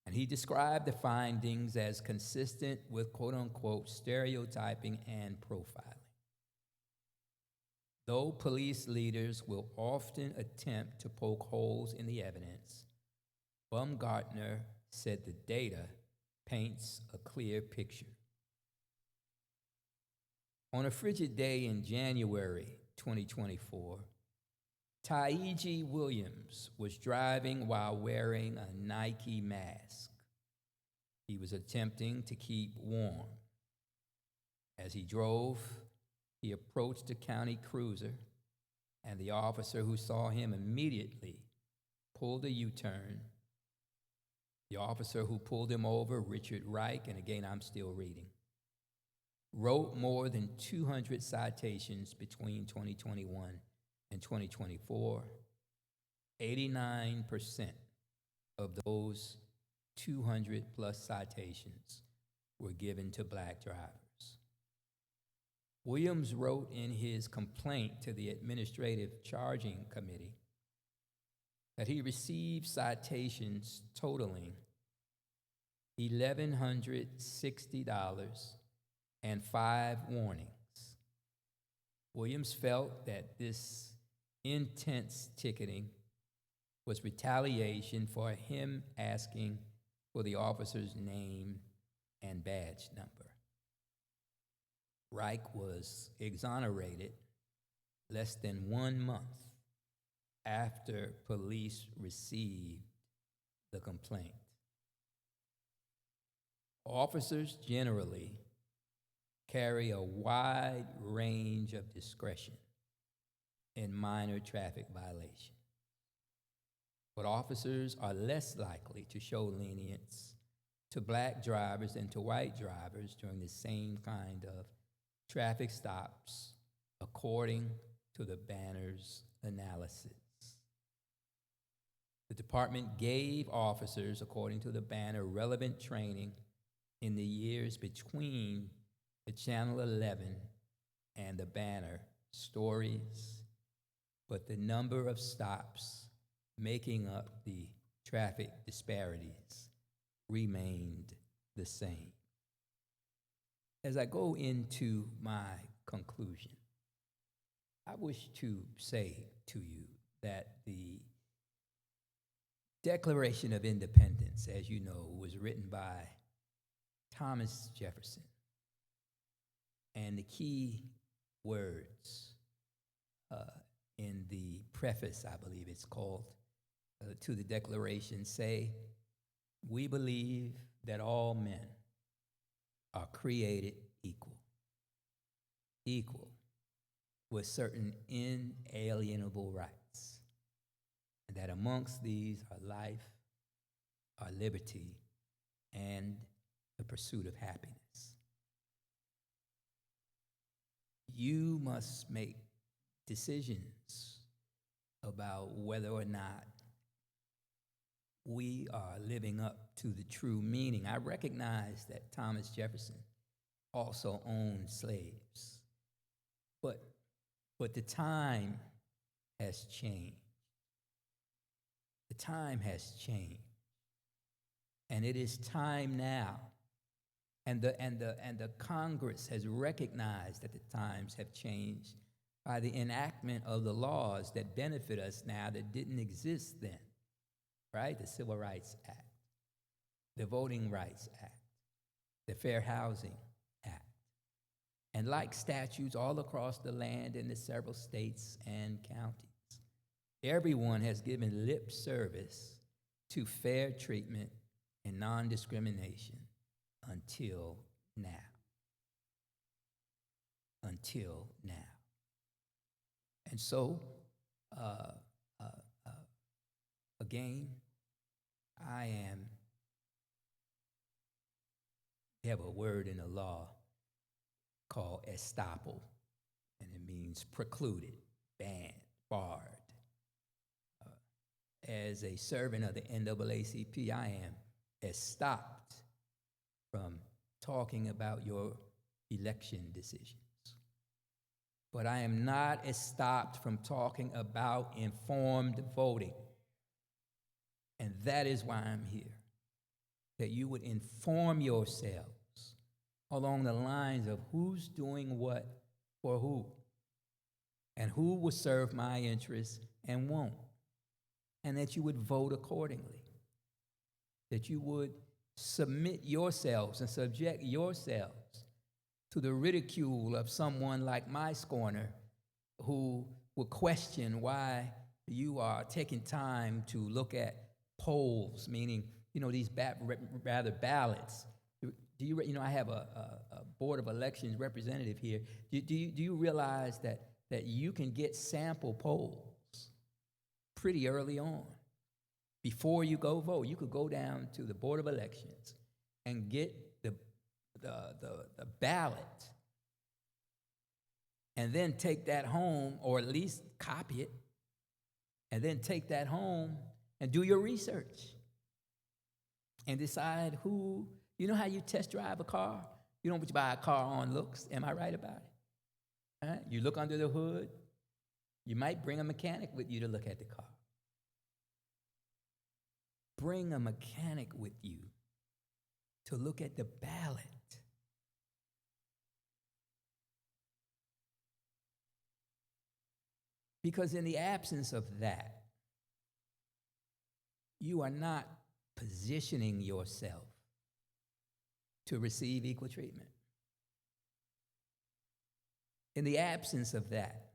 and he described the findings as consistent with quote-unquote stereotyping and profiling. Though police leaders will often attempt to poke holes in the evidence, Baumgartner said the data paints a clear picture. On a frigid day in January 2024, Taiji Williams was driving while wearing a Nike mask. He was attempting to keep warm. As he drove, he approached a county cruiser, and the officer who saw him immediately pulled a U-turn. The officer who pulled him over, Richard Reich, and again I'm still reading, wrote more than 200 citations between 2021 and 2024. 89% of those 200 plus citations were given to Black drivers. Williams wrote in his complaint to the Administrative Charging Committee that he received citations totaling $1,160 and 5 warnings. Williams felt that this intense ticketing was retaliation for him asking for the officer's name and badge number. Reich was exonerated less than 1 month after police received the complaint. Officers generally carry a wide range of discretion in minor traffic violations, but officers are less likely to show lenience to Black drivers than to white drivers during the same kind of traffic stops according to the banner's analysis. The department gave officers, according to the banner, relevant training in the years between the Channel 11 and the banner stories, but the number of stops making up the traffic disparities remained the same. As I go into my conclusion, I wish to say to you that the Declaration of Independence, as you know, was written by Thomas Jefferson. And the key words in the preface, I believe it's called, to the Declaration say, "We believe that all men are created equal, equal with certain inalienable rights, and that amongst these are life, are liberty, and the pursuit of happiness. You must make decisions about whether or not we are living up to the true meaning." I recognize that Thomas Jefferson also owned slaves, but the time has changed. The time has changed, and it is time now. And the Congress has recognized that the times have changed by the enactment of the laws that benefit us now that didn't exist then, right? The Civil Rights Act, the Voting Rights Act, the Fair Housing Act, and like statutes all across the land in the several states and counties, everyone has given lip service to fair treatment and non-discrimination until now. Until now. And so, again, we have a word in the law called estoppel, and it means precluded, banned, barred. As a servant of the NAACP, I am estopped from talking about your election decisions. But I am not estopped from talking about informed voting. And that is why I'm here, that you would inform yourselves along the lines of who's doing what for who, and who will serve my interests and won't, and that you would vote accordingly, that you would submit yourselves and subject yourselves to the ridicule of someone like my scorner who will question why you are taking time to look at polls, meaning, these rather ballots. Do you I have a Board of Elections representative here. Do you realize that you can get sample polls pretty early on? Before you go vote, you could go down to the Board of Elections and get the ballot, and then take that home, or at least copy it, and then take that home and do your research and decide who. You know how you test drive a car? You don't buy a car on looks. Am I right about it? Right? You look under the hood. You might bring a mechanic with you to look at the car. Bring a mechanic with you to look at the ballot. Because in the absence of that, you are not positioning yourself to receive equal treatment. In the absence of that,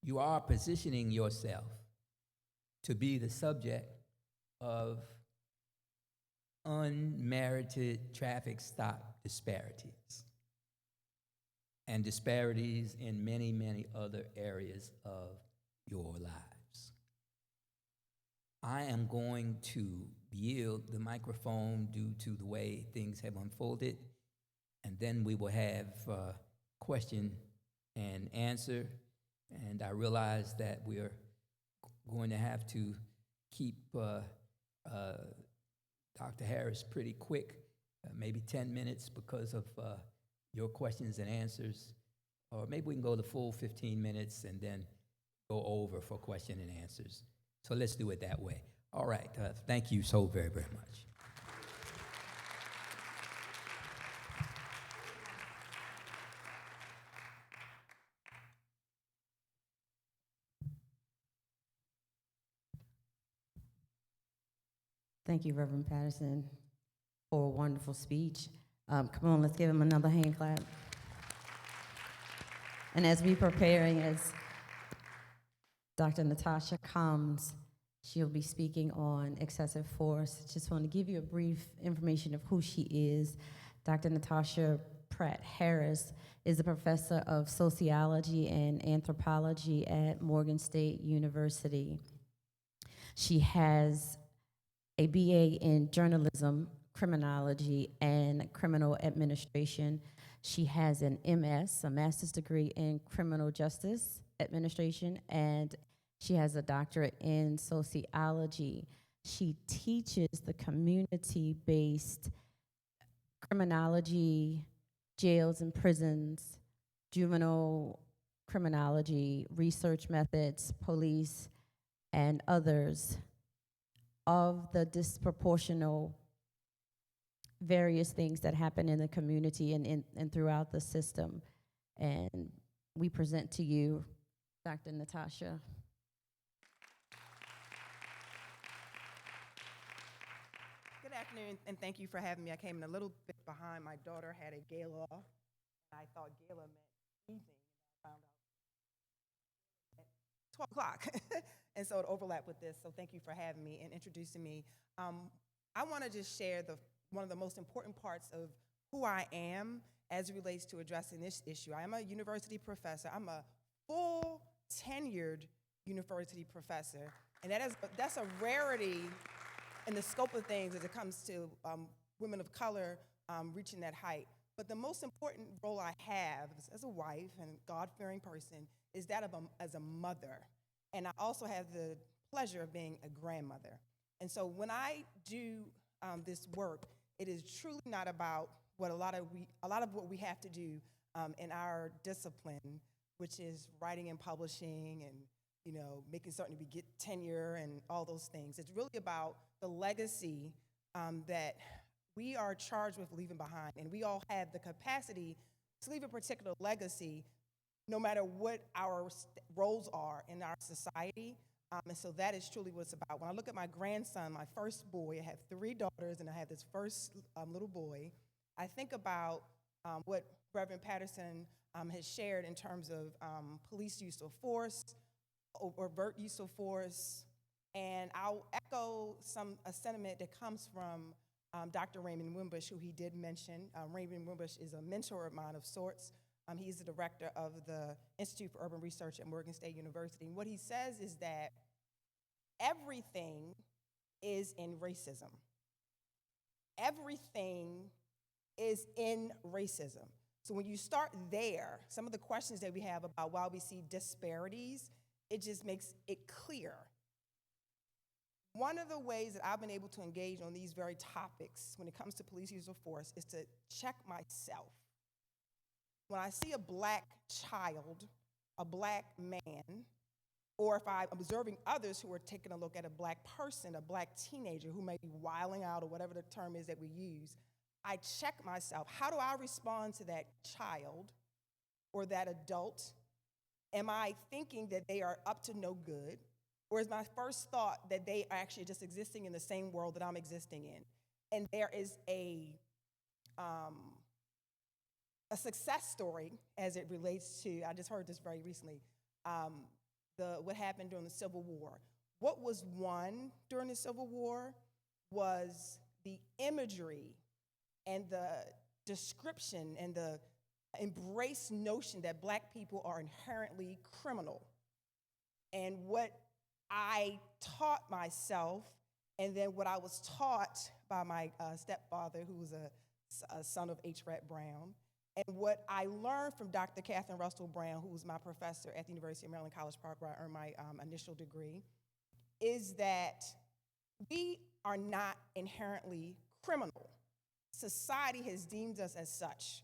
you are positioning yourself to be the subject of unmerited traffic stop disparities and disparities in many, many other areas of your lives. I am going to yield the microphone due to the way things have unfolded, and then we will have question and answer, and I realize that we are going to have to keep Dr. Harris pretty quick, maybe 10 minutes because of your questions and answers, or maybe we can go the full 15 minutes and then go over for question and answers. So let's do it that way. All right, thank you so very, very much. Thank you, Reverend Patterson, for a wonderful speech. Come on, let's give him another hand clap. And as we preparing, as Dr. Natasha comes, she'll be speaking on excessive force. Just want to give you a brief information of who she is. Dr. Natasha Pratt Harris is a professor of sociology and anthropology at Morgan State University. She has a BA in journalism, criminology, and criminal administration. She has an MS, a master's degree in criminal justice administration, and she has a doctorate in sociology. She teaches the community-based criminology, jails and prisons, juvenile criminology, research methods, police, and others of the disproportional various things that happen in the community and throughout the system. And we present to you Dr. Natasha. Good afternoon, and thank you for having me. I came in a little bit behind. My daughter had a gala, and I thought gala meant evening, and I found out at 12 o'clock. And so it overlapped with this, so thank you for having me and introducing me. I want to just share one of the most important parts of who I am as it relates to addressing this issue. I am a university professor. I'm a full tenured university professor, and that's a rarity in the scope of things as it comes to women of color reaching that height. But the most important role I have as a wife and God-fearing person is that of as a mother. And I also have the pleasure of being a grandmother. And so when I do this work, it is truly not about what a lot of what we have to do in our discipline, which is writing and publishing and making certain we get tenure and all those things. It's really about the legacy that we are charged with leaving behind. And we all have the capacity to leave a particular legacy no matter what our roles are in our society. And so that is truly what it's about. When I look at my grandson, my first boy, I have 3 daughters and I have this first little boy, I think about what Reverend Patterson has shared in terms of police use of force, overt use of force, and I'll echo a sentiment that comes from Dr. Raymond Wimbush, who he did mention. Raymond Wimbush is a mentor of mine of sorts. He's the director of the Institute for Urban Research at Morgan State University. And what he says is that everything is in racism. Everything is in racism. So when you start there, some of the questions that we have about why we see disparities, it just makes it clear. One of the ways that I've been able to engage on these very topics when it comes to police use of force is to check myself. When I see a black child, a black man, or if I'm observing others who are taking a look at a black person, a black teenager who may be wilding out or whatever the term is that we use, I check myself. How do I respond to that child or that adult? Am I thinking that they are up to no good? Or is my first thought that they are actually just existing in the same world that I'm existing in? And there is a success story as it relates to, I just heard this very recently, what happened during the Civil War. What was won during the Civil War was the imagery and the description and the embraced notion that black people are inherently criminal. And what I taught myself, and then what I was taught by my stepfather, who was a son of H. Rhett Brown, And what I learned from Dr. Catherine Russell Brown, who was my professor at the University of Maryland, College Park, where I earned my initial degree, is that we are not inherently criminal. Society has deemed us as such.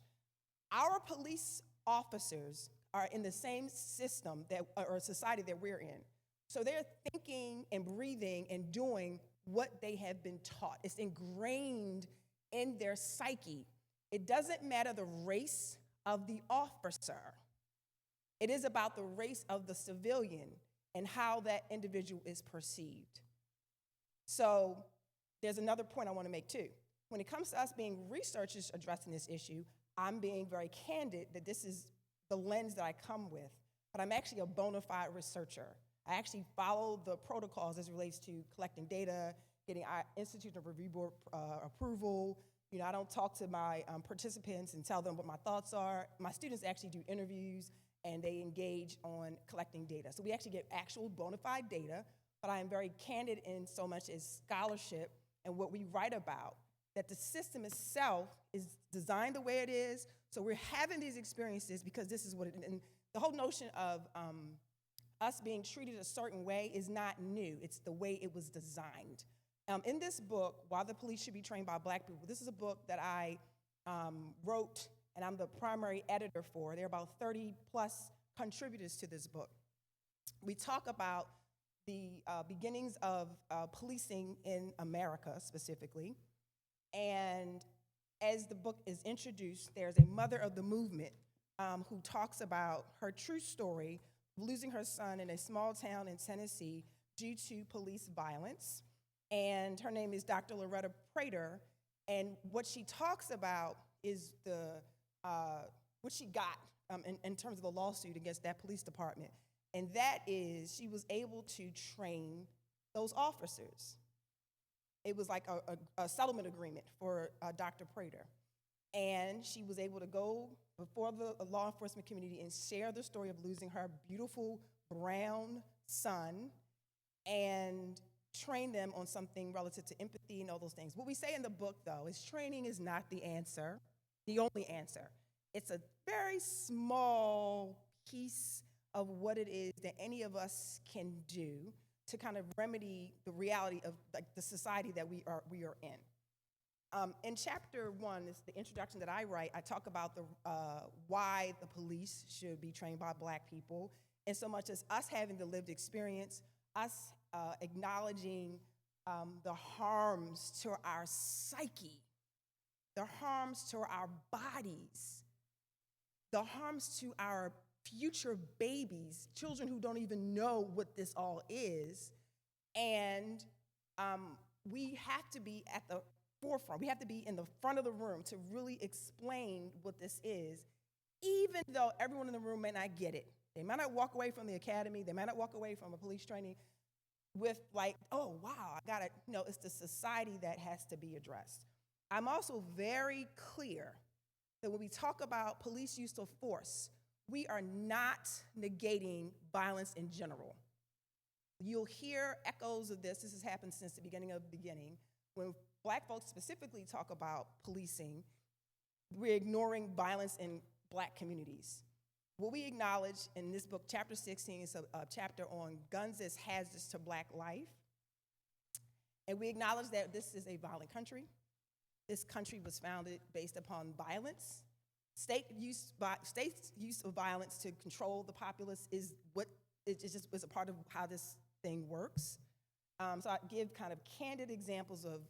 Our police officers are in the same system or society that we're in. So they're thinking and breathing and doing what they have been taught. It's ingrained in their psyche. It doesn't matter the race of the officer. It is about the race of the civilian and how that individual is perceived. So there's another point I want to make too. When it comes to us being researchers addressing this issue, I'm being very candid that this is the lens that I come with, but I'm actually a bona fide researcher. I actually follow the protocols as it relates to collecting data, getting our Institute of Review Board approval. You know, I don't talk to my participants and tell them what my thoughts are. My students actually do interviews and they engage on collecting data. So we actually get actual bona fide data, but I am very candid in so much as scholarship and what we write about, that the system itself is designed the way it is. So we're having these experiences because this is what it is. And the whole notion of us being treated a certain way is not new. It's the way it was designed. In this book, Why the Police Should Be Trained by Black People, this is a book that I wrote, and I'm the primary editor for. There are about 30 plus contributors to this book. We talk about the beginnings of policing in America specifically. And as the book is introduced, there's a mother of the movement who talks about her true story of losing her son in a small town in Tennessee due to police violence. And her name is Dr. Loretta Prater. And what she talks about is what she got in terms of the lawsuit against that police department. And that is, she was able to train those officers. It was like a settlement agreement for Dr. Prater. And she was able to go before the law enforcement community and share the story of losing her beautiful brown son and train them on something relative to empathy and all those things. What we say in the book, though, is training is not the answer, the only answer. It's a very small piece of what it is that any of us can do to kind of remedy the reality of like the society that we are in. In chapter 1, it's the introduction that I write, I talk about why the police should be trained by Black people, and so much as us having the lived experience, us acknowledging the harms to our psyche, the harms to our bodies, the harms to our future babies, children who don't even know what this all is. And we have to be at the forefront. We have to be in the front of the room to really explain what this is, even though everyone in the room may not get it. They might not walk away from the academy. They might not walk away from a police training with like, oh, wow, I got it. No, it's the society that has to be addressed. I'm also very clear that when we talk about police use of force, we are not negating violence in general. You'll hear echoes of this. This has happened since the beginning of the beginning. When Black folks specifically talk about policing, we're ignoring violence in Black communities. What we acknowledge in this book, chapter 16, is a chapter on guns as hazards to Black life. And we acknowledge that this is a violent country. This country was founded based upon violence. State use of violence to control the populace is a part of how this thing works. So I give kind of candid examples of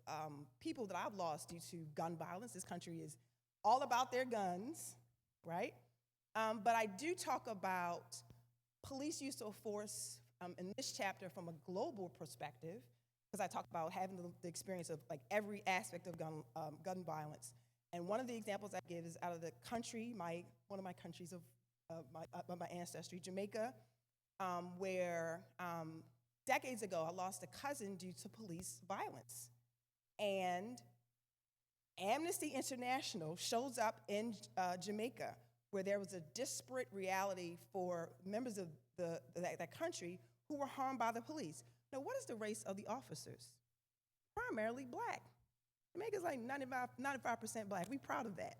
people that I've lost due to gun violence. This country is all about their guns, right? But I do talk about police use of force in this chapter from a global perspective, because I talk about having the experience of like every aspect of gun violence. And one of the examples I give is out of the country, one of my countries of my ancestry, Jamaica, where decades ago I lost a cousin due to police violence. And Amnesty International shows up in Jamaica, where there was a disparate reality for members of that country who were harmed by the police. Now, what is the race of the officers? Primarily Black. Jamaica's like 95% Black. We're proud of that,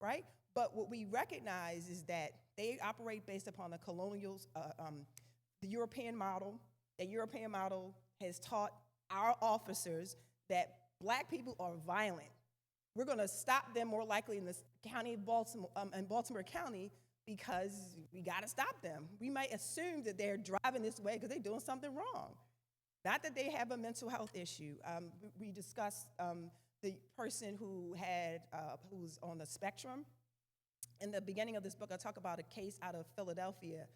right? But what we recognize is that they operate based upon the colonial, the European model. The European model has taught our officers that black people are violent. We're going to stop them more likely in the county of Baltimore, in Baltimore County, because we got to stop them. We might assume that they're driving this way because they're doing something wrong. Not that they have a mental health issue. We discussed the person who was on the spectrum. In the beginning of this book, I talk about a case out of Philadelphia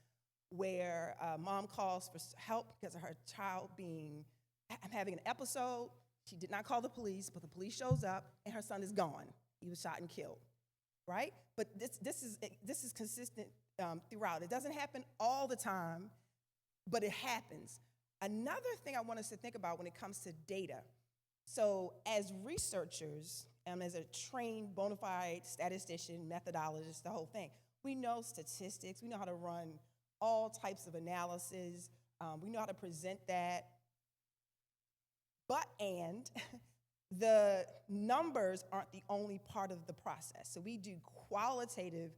where mom calls for help because of her child having an episode. She did not call the police, but the police shows up and her son is gone. He was shot and killed, right? But this is consistent throughout. It doesn't happen all the time, but it happens. Another thing I want us to think about when it comes to data. So as researchers, as a trained bona fide statistician, methodologist, the whole thing, we know statistics, we know how to run all types of analysis, we know how to present that. And the numbers aren't the only part of the process. So we do qualitative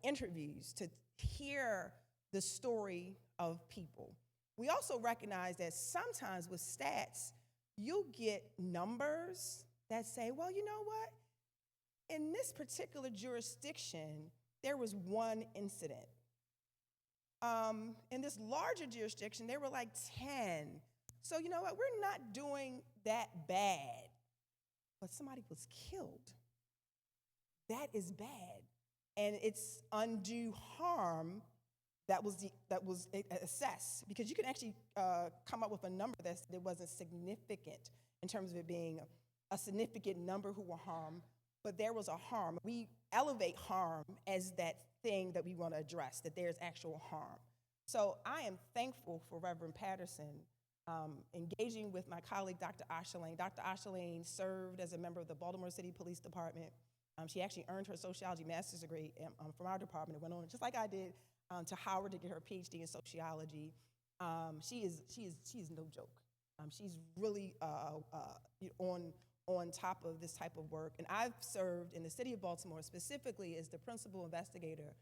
interviews to hear the story of people. We also recognize that sometimes with stats, you'll get numbers that say, well, you know what? In this particular jurisdiction, there was one incident. In this larger jurisdiction, there were like 10. So you know what? We're not doing that bad. But somebody was killed. That is bad. And it's undue harm that was assessed, because you can actually come up with a number that wasn't significant in terms of it being a significant number who were harmed, but there was a harm. We elevate harm as that thing that we want to address, that there's actual harm. So I am thankful for Reverend Patterson engaging with my colleague, Dr. Ashalane. Dr. Ashalane served as a member of the Baltimore City Police Department. She actually earned her sociology master's degree from our department and went on, just like I did, to Howard to get her PhD in sociology. She is no joke. She's really on top of this type of work. And I've served in the city of Baltimore specifically as the principal investigator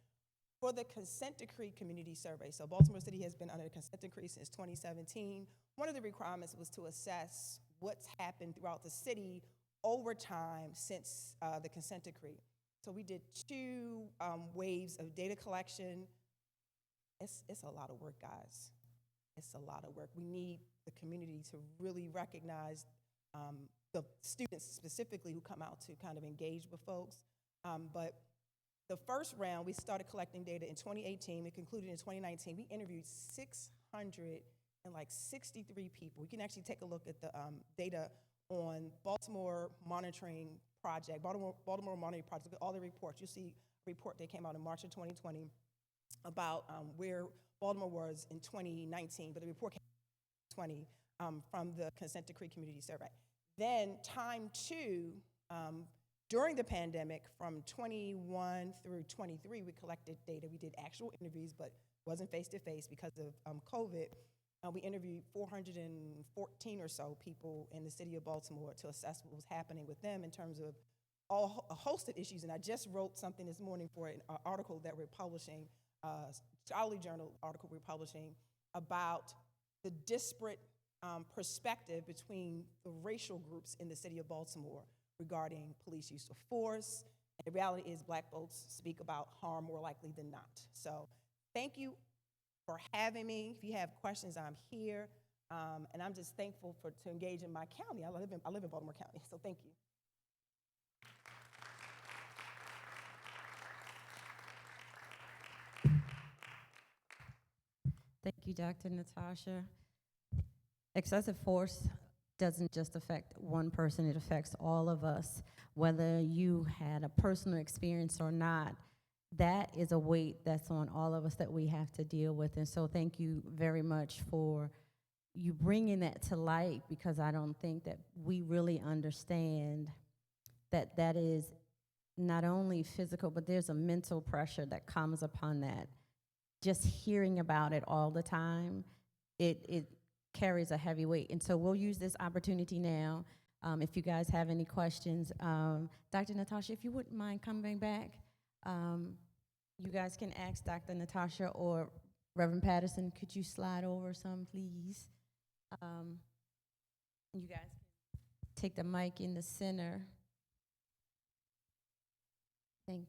for the consent decree community survey. So Baltimore City has been under the consent decree since 2017. One of the requirements was to assess what's happened throughout the city over time since the consent decree. So we did 2 waves of data collection. It's a lot of work, guys. It's a lot of work. We need the community to really recognize the students specifically who come out to kind of engage with folks. But the first round, we started collecting data in 2018. We concluded in 2019. We interviewed 663 people. You can actually take a look at the data on Baltimore Monitoring Project, Baltimore Monitoring Project. Look at all the reports. You'll see a report that came out in March of 2020 about where Baltimore was in 2019, but the report came in 2020 from the Consent Decree Community Survey. Then time 2, during the pandemic, from 21 through 23, we collected data. We did actual interviews, but wasn't face-to-face because of COVID. We interviewed 414 or so people in the city of Baltimore to assess what was happening with them in terms of a host of issues. And I just wrote something this morning for an article that we're publishing, scholarly journal article we're publishing, about the disparate perspective between the racial groups in the city of Baltimore regarding police use of force. And the reality is black folks speak about harm more likely than not. So thank you for having me. If you have questions, I'm here. And I'm just thankful to engage in my county. I live in Baltimore County, so thank you. Thank you, Dr. Natasha. Excessive force doesn't just affect one person, it affects all of us. Whether you had a personal experience or not, that is a weight that's on all of us that we have to deal with. And so thank you very much for you bringing that to light, because I don't think that we really understand that that is not only physical, but there's a mental pressure that comes upon that. Just hearing about it all the time, it carries a heavy weight. And so we'll use this opportunity now If you guys have any questions, Dr. Natasha, if you wouldn't mind coming back, you guys can ask Dr. Natasha or Reverend Patterson, could you slide over some, please? You guys can take the mic in the center. Thank you.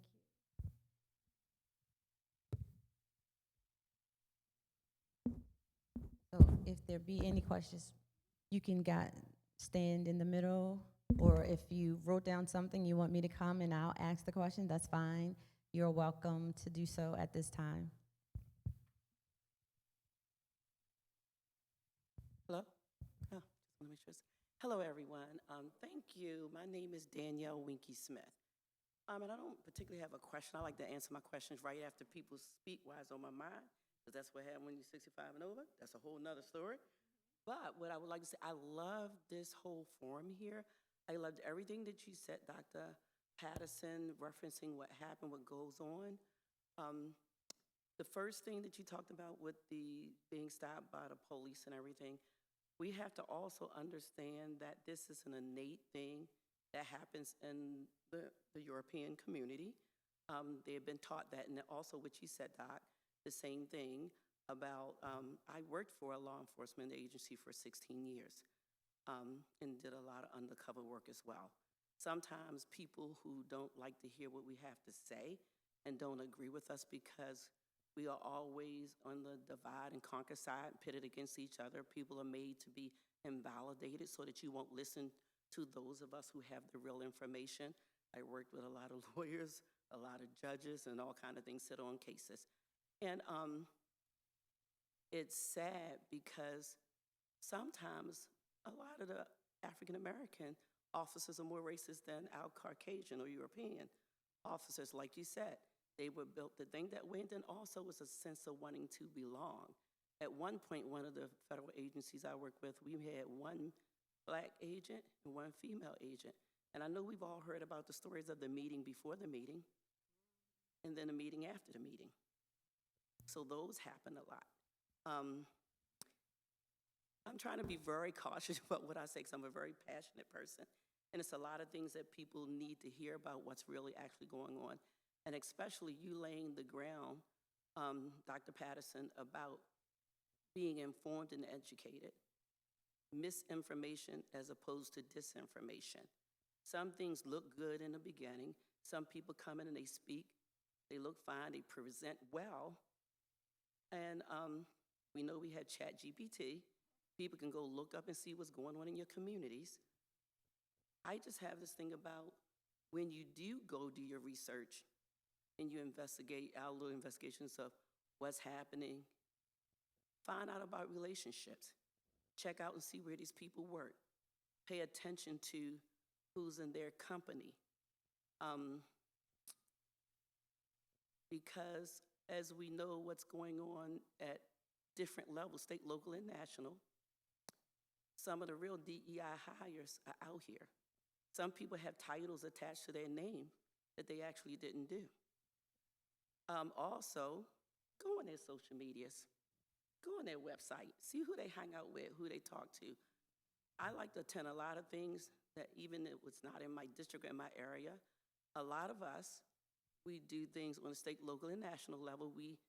So if there be any questions, you can stand in the middle, or if you wrote down something you want me to come and I'll ask the question, that's fine. You're welcome to do so at this time. Hello? Oh, just want to make sure. Hello, everyone. Thank you. My name is Danielle Winky Smith. And I don't particularly have a question. I like to answer my questions right after people speak what's on my mind, because that's what happens when you're 65 and over. That's a whole nother story. But what I would like to say, I love this whole forum here. I loved everything that you said, Dr. Patterson, referencing what happened, what goes on. The first thing that you talked about with the being stopped by the police and everything, we have to also understand that this is an innate thing that happens in the European community. They have been taught that, and also what you said, Doc, the same thing about, I worked for a law enforcement agency for 16 years and did a lot of undercover work as well. Sometimes people who don't like to hear what we have to say and don't agree with us because we are always on the divide and conquer side, pitted against each other. People are made to be invalidated so that you won't listen to those of us who have the real information. I worked with a lot of lawyers, a lot of judges, and all kind of things, sit on cases. And it's sad because sometimes a lot of the African-American officers are more racist than our Caucasian or European officers, like you said. They were built to think that way, and then also was a sense of wanting to belong. At one point, one of the federal agencies I worked with, we had one black agent and one female agent. And I know we've all heard about the stories of the meeting before the meeting and then the meeting after the meeting. So those happen a lot. I'm trying to be very cautious about what I say because I'm a very passionate person. And it's a lot of things that people need to hear about what's really actually going on. And especially you laying the ground, Dr. Patterson, about being informed and educated. Misinformation as opposed to disinformation. Some things look good in the beginning. Some people come in and they speak. They look fine. They present well. And we know we had ChatGPT. People can go look up and see what's going on in your communities. I just have this thing about when you do go do your research and you investigate our little investigations of what's happening, find out about relationships. Check out and see where these people work. Pay attention to who's in their company. Because as we know what's going on at different levels, state, local, and national, some of the real DEI hires are out here. Some people have titles attached to their name that they actually didn't do. Also, go on their social medias, go on their website, see who they hang out with, who they talk to. I like to attend a lot of things that even if it's not in my district or in my area, a lot of us, we do things on the state, local, and national level. We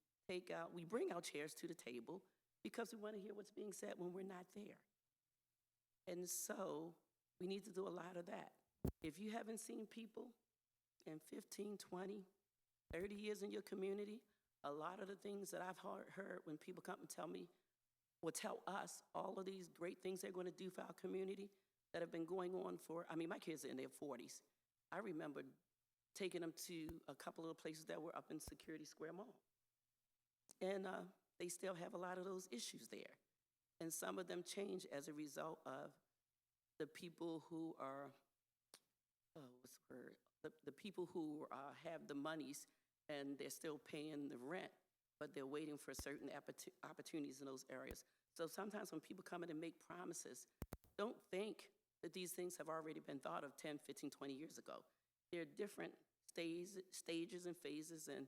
bring our chairs to the table because we want to hear what's being said when we're not there. And so we need to do a lot of that. If you haven't seen people in 15, 20, 30 years in your community, a lot of the things that I've heard when people come and tell me, or tell us all of these great things they're going to do for our community that have been going on for, I mean, my kids are in their 40s. I remember taking them to a couple of the places that were up in Security Square Mall. And they still have a lot of those issues there. And some of them change as a result of the people who are, the people who have the monies and they're still paying the rent, but they're waiting for certain opportunities in those areas. So sometimes when people come in and make promises, don't think that these things have already been thought of 10, 15, 20 years ago. There are different stages and phases and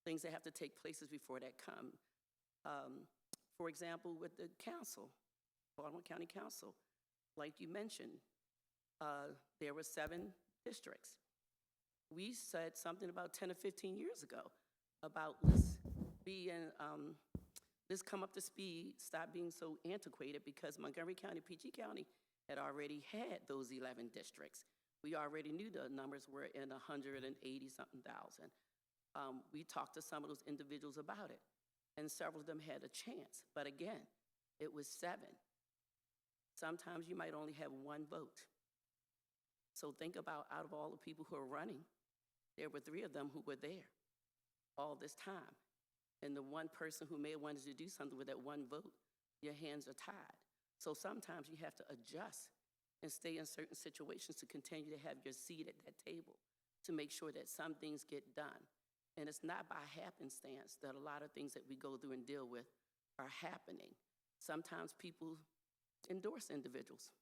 things that have to take places before that come. For example, with the council, Baltimore County Council, like you mentioned, there were 7 districts. We said something about 10 or 15 years ago about let's come up to speed, stop being so antiquated, because Montgomery County, PG County had already had those 11 districts. We already knew the numbers were in 180-something thousand. We talked to some of those individuals about it, and several of them had a chance. But again, it was 7. Sometimes you might only have 1 vote. So think about, out of all the people who are running, there were 3 of them who were there all this time. And the one person who may have wanted to do something with that 1 vote, your hands are tied. So sometimes you have to adjust and stay in certain situations to continue to have your seat at that table, to make sure that some things get done. And it's not by happenstance that a lot of things that we go through and deal with are happening. Sometimes people endorse individuals.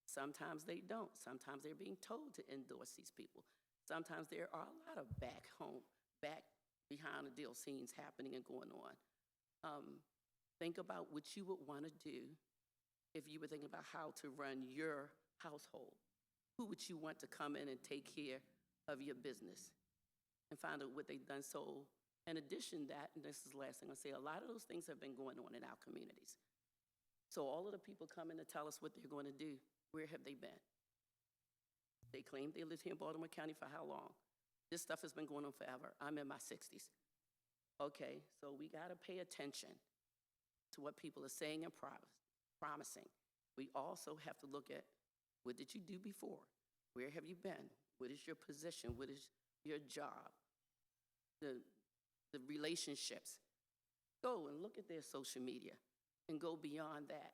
Sometimes they don't. Sometimes they're being told to endorse these people. Sometimes there are a lot of back behind the deal scenes happening and going on. Think about what you would want to do if you were thinking about how to run your household. Who would you want to come in and take care of your business and find out what they've done? So in addition to that, and this is the last thing I'll say, a lot of those things have been going on in our communities. So all of the people come in to tell us what they're going to do, where have they been? They claim they lived here in Baltimore County for how long? This stuff has been going on forever. I'm in my 60s. Okay, so we got to pay attention to what people are saying and promising. We also have to look at, what did you do before? Where have you been? What is your position? What is your job? The relationships. Go and look at their social media and go beyond that,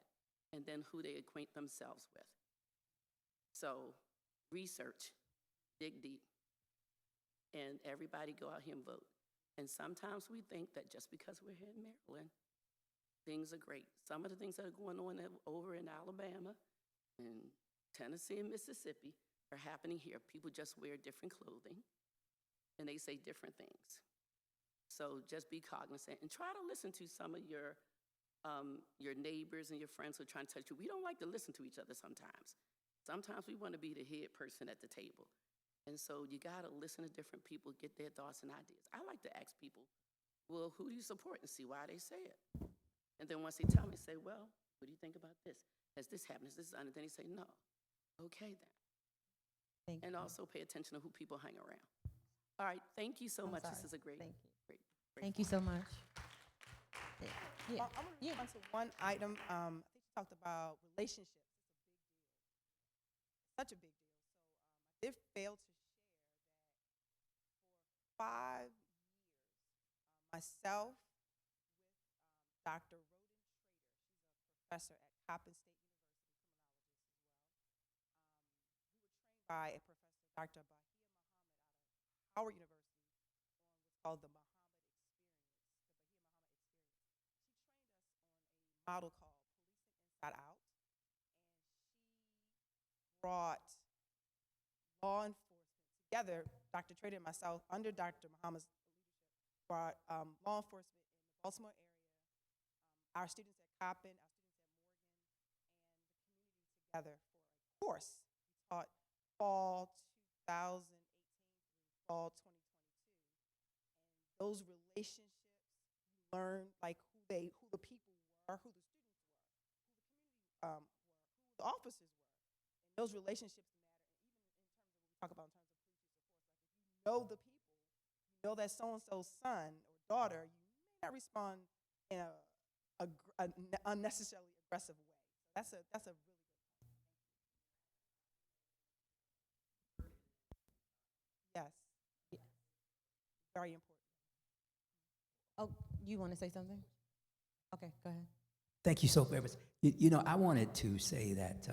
and then who they acquaint themselves with. So research, dig deep, and everybody go out here and vote. And sometimes we think that just because we're here in Maryland, things are great. Some of the things that are going on over in Alabama and Tennessee and Mississippi are happening here. People just wear different clothing, and they say different things. So just be cognizant and try to listen to some of your neighbors and your friends who are trying to touch you. We don't like to listen to each other sometimes. Sometimes we want to be the head person at the table. And so you got to listen to different people, get their thoughts and ideas. I like to ask people, well, who do you support, and see why they say it. And then once they tell me, say, well, what do you think about this? Has this happened? Has this done? And then they say, no. Okay, then. Thank you. And also pay attention to who people hang around. All right, thank you so I'm much. sorry. This is a great, Thank you. great. Thank you so much. Yeah. I'm going to respond to one item. I think you talked about relationships. It's such a big deal. So I did fail to share that for 5 years, myself with Dr. Roden Schrader, she's a professor at Coppin State University, criminologist as well. We were trained by a professor, Dr. Bahia Muhammad, out of Howard University, on what's called the Muhammad Experience, the Bahia Muhammad Experience. She trained us on a model called Policing Inside Out, and she brought law enforcement together. Dr. Trader and myself, under Dr. Muhammad's leadership, brought law enforcement in the Baltimore area, our students at Coppin, our students at Morgan, and the community together for a course. We taught fall 2018 through fall 2022. And those relationships, you learn like who the people were, who the students were, who the community were, who the officers were. And those relationships matter. And even in terms of what we talk about in terms of police use of force, like if you know the people, you know that so-and-so's son or daughter, you may not respond in an unnecessarily aggressive way. So that's a really good point. Thank you. Yes. Yeah. Very important. Oh, you want to say something? Okay, go ahead. Thank you so very much. You know, I wanted to say that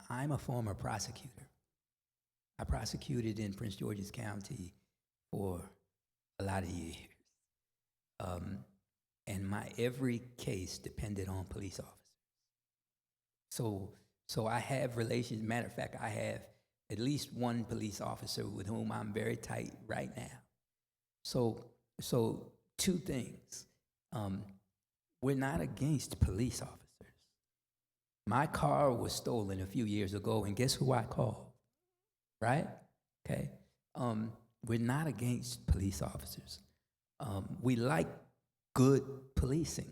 I'm a former prosecutor. I prosecuted in Prince George's County for a lot of years. And my every case depended on police officers. So I have relations. Matter of fact, I have at least one police officer with whom I'm very tight right now. So two things. We're not against police officers. My car was stolen a few years ago, and guess who I called? Right? Okay. We're not against police officers. We like good policing.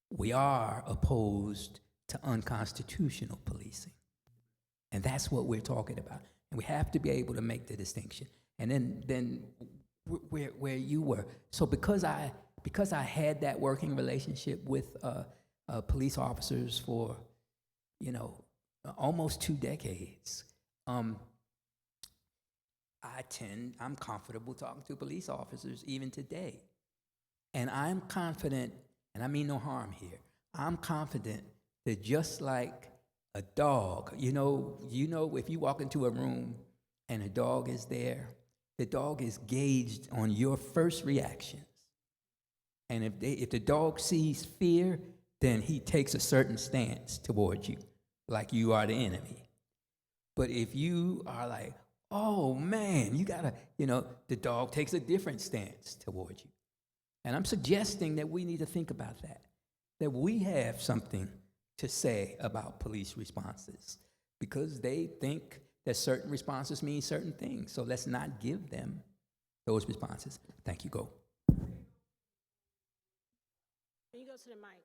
We are opposed to unconstitutional policing. And that's what we're talking about. And we have to be able to make the distinction. And then where you were. So because I had that working relationship with police officers for, almost 2 decades, I'm comfortable talking to police officers even today. And I'm confident, and I mean no harm here, I'm confident that just like a dog, if you walk into a room and a dog is there, the dog is gauged on your first reactions. And if the dog sees fear, then he takes a certain stance towards you, like you are the enemy. But if you are like, oh man, you gotta, the dog takes a different stance towards you. And I'm suggesting that we need to think about that we have something to say about police responses because they think that certain responses mean certain things. So let's not give them those responses. Thank you. Go. Can you go to the mic?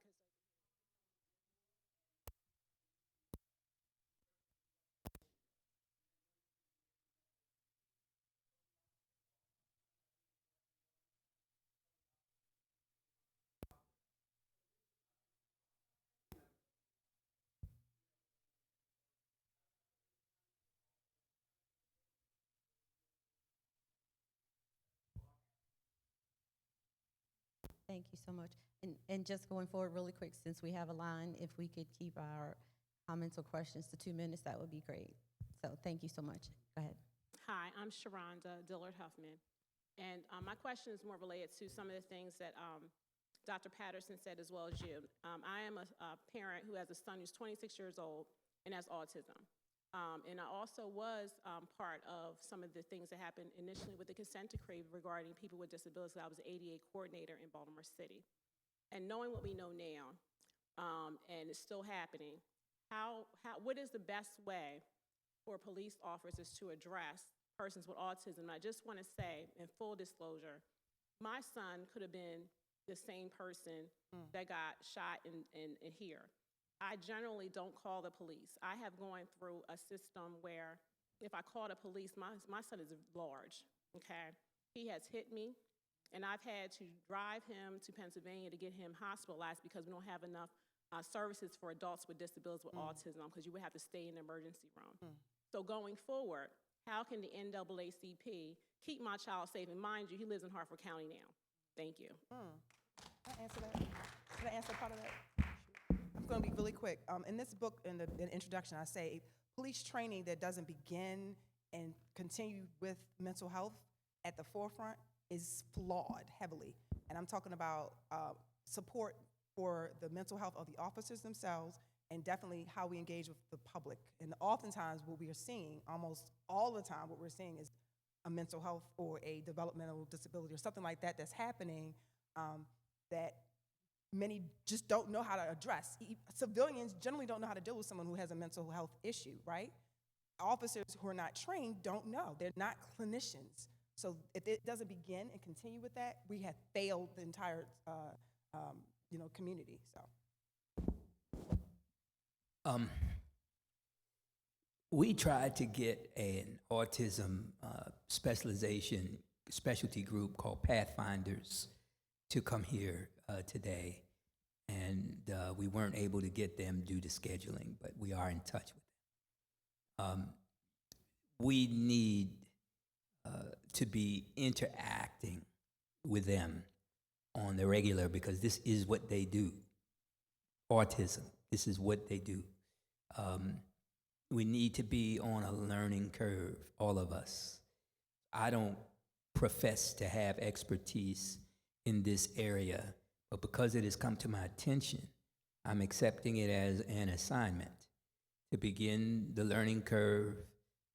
Thank you so much. And just going forward really quick, since we have a line, if we could keep our comments or questions to 2 minutes, that would be great. So thank you so much. Go ahead. Hi, I'm Sharonda Dillard Huffman. And my question is more related to some of the things that Dr. Patterson said as well as you. I am a parent who has a son who's 26 years old and has autism. And I also was part of some of the things that happened initially with the consent decree regarding people with disabilities. I was an ADA coordinator in Baltimore City. And knowing what we know now, and it's still happening, what is the best way for police officers to address persons with autism? And I just want to say, in full disclosure, my son could have been the same person that got shot in here. I generally don't call the police. I have gone through a system where if I call the police, my son is large, okay? He has hit me, and I've had to drive him to Pennsylvania to get him hospitalized because we don't have enough services for adults with disabilities with autism because you would have to stay in the emergency room. So going forward, how can the NAACP keep my child safe? And mind you, he lives in Hartford County now. Thank you. Can I answer that? Can I answer part of that? I'm going to be really quick. In this book, in the introduction, I say police training that doesn't begin and continue with mental health at the forefront is flawed heavily. And I'm talking about support for the mental health of the officers themselves and definitely how we engage with the public. And oftentimes what we are seeing, almost all the time, what we're seeing is a mental health or a developmental disability or something like that that's happening that many just don't know how to address. Civilians generally don't know how to deal with someone who has a mental health issue, right? Officers who are not trained don't know. They're not clinicians. So if it doesn't begin and continue with that, we have failed the entire community. So. We tried to get an autism specialty group called Pathfinders to come here today, and we weren't able to get them due to scheduling, but we are in touch with them. We need to be interacting with them on the regular because this is what they do. Autism, this is what they do. We need to be on a learning curve, all of us. I don't profess to have expertise in this area, but because it has come to my attention, I'm accepting it as an assignment to begin the learning curve,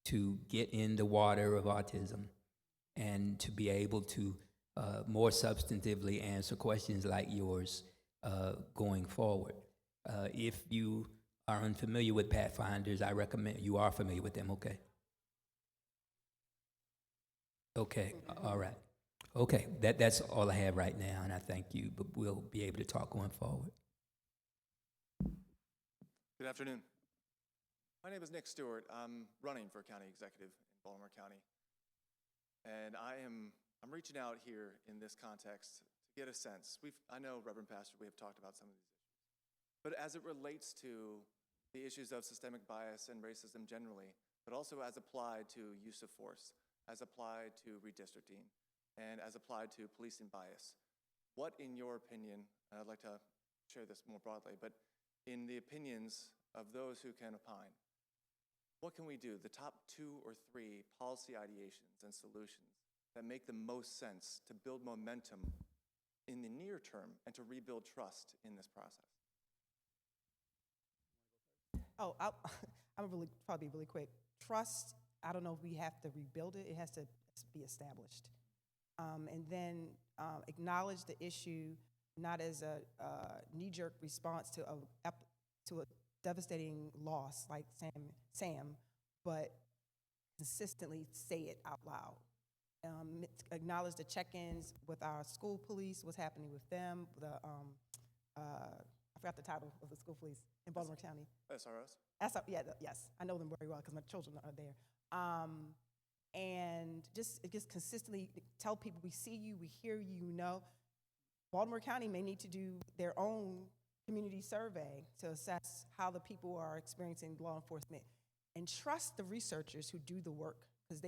to get in the water of autism, and to be able to more substantively answer questions like yours going forward. If you are unfamiliar with Pathfinders, I recommend you are familiar with them, okay? Okay, all right. Okay, that's all I have right now, and I thank you, but we'll be able to talk going forward. Good afternoon. My name is Nick Stewart. I'm running for county executive in Baltimore County. And I'm reaching out here in this context to get a sense. I know, Reverend Pastor, we have talked about some of these issues. But as it relates to the issues of systemic bias and racism generally, but also as applied to use of force, as applied to redistricting, and as applied to policing bias, what, in your opinion, and I'd like to share this more broadly, but in the opinions of those who can opine, what can we do? The top 2 or 3 policy ideations and solutions that make the most sense to build momentum in the near term and to rebuild trust in this process? Oh, I'm really probably really quick. Trust, I don't know if we have to rebuild it. It has to be established. And then acknowledge the issue not as a knee-jerk response to a devastating loss like Sam, but consistently say it out loud. Acknowledge the check-ins with our school police, what's happening with them, I forgot the title of the school police in Baltimore County. SROs? Yes, I know them very well because my children are there. And just consistently tell people, we see you, we hear you, you know. Baltimore County may need to do their own community survey to assess how the people are experiencing law enforcement, and trust the researchers who do the work, because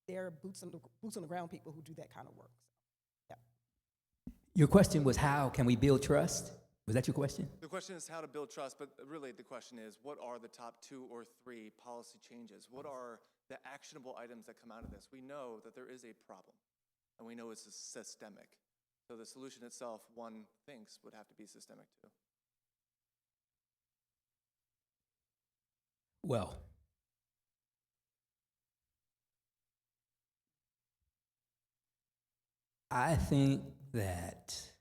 they're boots on the ground people who do that kind of work. So, yeah. Your question was, how can we build trust? Was that your question? The question is how to build trust, but really the question is, what are the top 2 or 3 policy changes? What are the actionable items that come out of this? We know that there is a problem, and we know it's systemic. So the solution itself, one thinks, would have to be systemic too. Well, I think that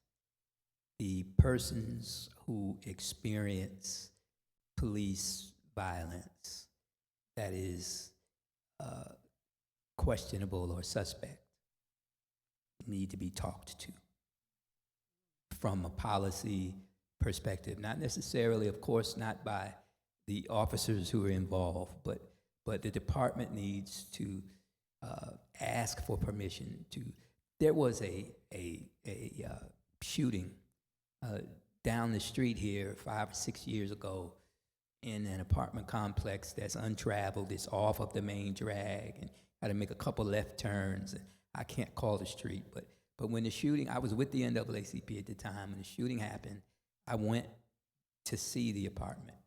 the persons who experience police violence that is questionable or suspect need to be talked to from a policy perspective, not necessarily, of course, not by the officers who are involved, but the department needs to ask for permission to. There was a shooting down the street here 5 or 6 years ago in an apartment complex that's untraveled. It's off of the main drag, and got to make a couple left turns. And I can't call the street, but when the shooting, I was with the NAACP at the time. When the shooting happened, I went to see the apartment,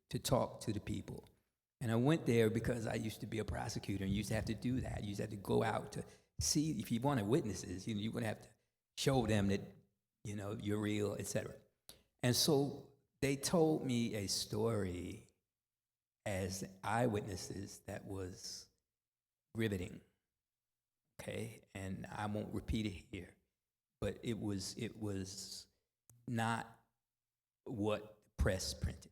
to talk to the people. And I went there because I used to be a prosecutor and used to have to do that. You used to have to go out to see, if you wanted witnesses, you're going to have to show them that, you're real, etc. And so they told me a story as eyewitnesses that was riveting, okay? And I won't repeat it here, but it was not what the press printed.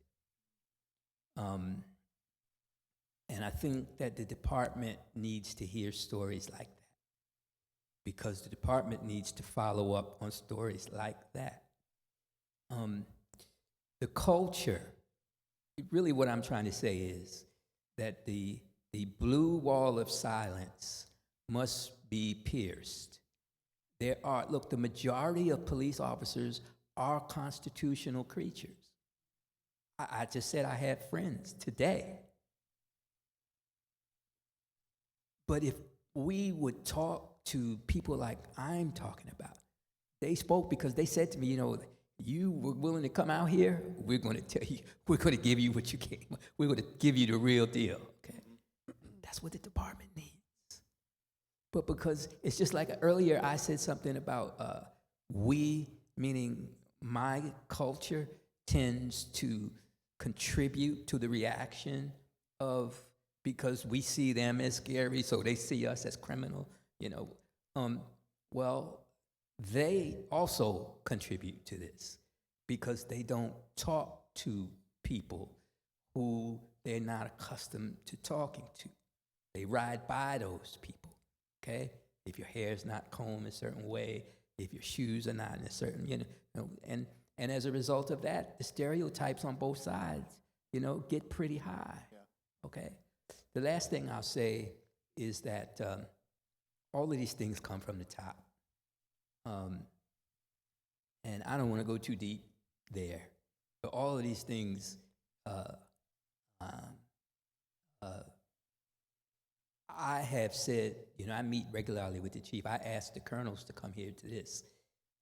And I think that the department needs to hear stories like that, because the department needs to follow up on stories like that. The culture, really what I'm trying to say is that the blue wall of silence must be pierced. The majority of police officers are constitutional creatures. I just said I had friends today. But if we would talk to people like I'm talking about, they spoke because they said to me, you were willing to come out here, we're going to tell you, we're going to give you what you came, we're going to give you the real deal, okay? That's what the department needs. But because it's just like earlier I said something about we, meaning my culture, tends to contribute to the reaction of, because we see them as scary, so they see us as criminal, well, they also contribute to this, because they don't talk to people who they're not accustomed to talking to. They ride by those people, okay? If your hair's not combed a certain way, if your shoes are not in a certain, and as a result of that, the stereotypes on both sides, get pretty high, okay? The last thing I'll say is that all of these things come from the top. And I don't want to go too deep there, but all of these things, I have said, I meet regularly with the chief. I asked the colonels to come here to this.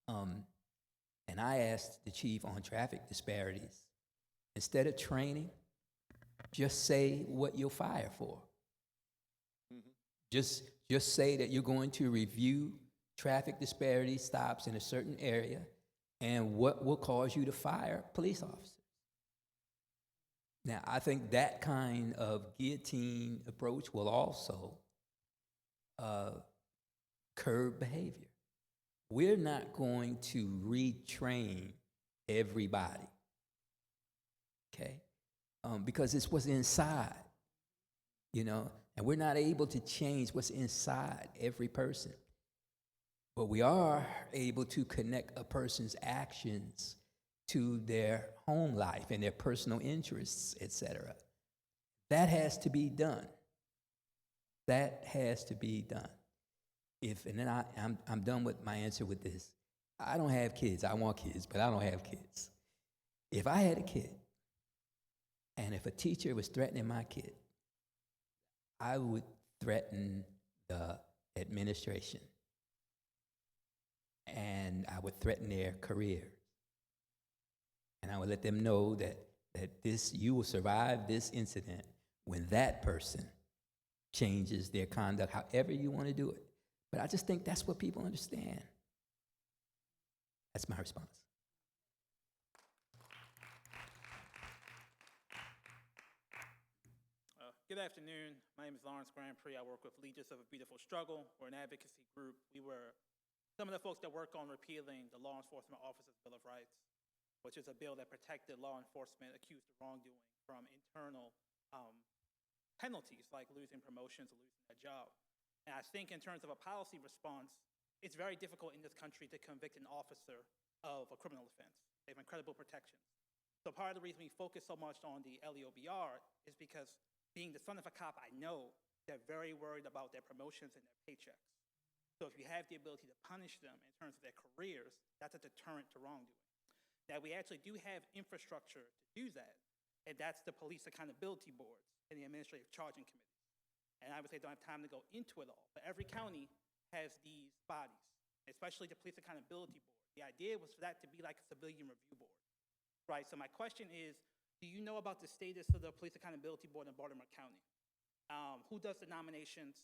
And I asked the chief on traffic disparities, instead of training, just say what you'll fire for. Just say that you're going to review traffic disparity stops in a certain area and what will cause you to fire police officers. Now, I think that kind of guillotine approach will also curb behavior. We're not going to retrain everybody, okay? Because it's what's inside, and we're not able to change what's inside every person. But we are able to connect a person's actions to their home life and their personal interests, etc. That has to be done. That has to be done. And then I'm done with my answer with this. I don't have kids. I want kids, but I don't have kids. If I had a kid, and if a teacher was threatening my kid, I would threaten the administration. And I would threaten their career. And I would let them know that you will survive this incident when that person changes their conduct, however you want to do it. But I just think that's what people understand. That's my response. Good afternoon. My name is Lawrence Grand Prix. I work with Legions of a Beautiful Struggle. We're an advocacy group. We were some of the folks that work on repealing the Law Enforcement Officers' Bill of Rights, which is a bill that protected law enforcement accused of wrongdoing from internal penalties like losing promotions or losing a job. And I think in terms of a policy response, it's very difficult in this country to convict an officer of a criminal offense. They have incredible protections. So part of the reason we focus so much on the LEOBR is because being the son of a cop, I know they're very worried about their promotions and their paychecks. So if you have the ability to punish them in terms of their careers, that's a deterrent to wrongdoing. Now, we actually do have infrastructure to do that, and that's the police accountability boards and the administrative charging committees. And I would say I don't have time to go into it all, but every county has these bodies, especially the police accountability board. The idea was for that to be like a civilian review board, right? So my question is, do you know about the status of the police accountability board in Baltimore County? Who does the nominations?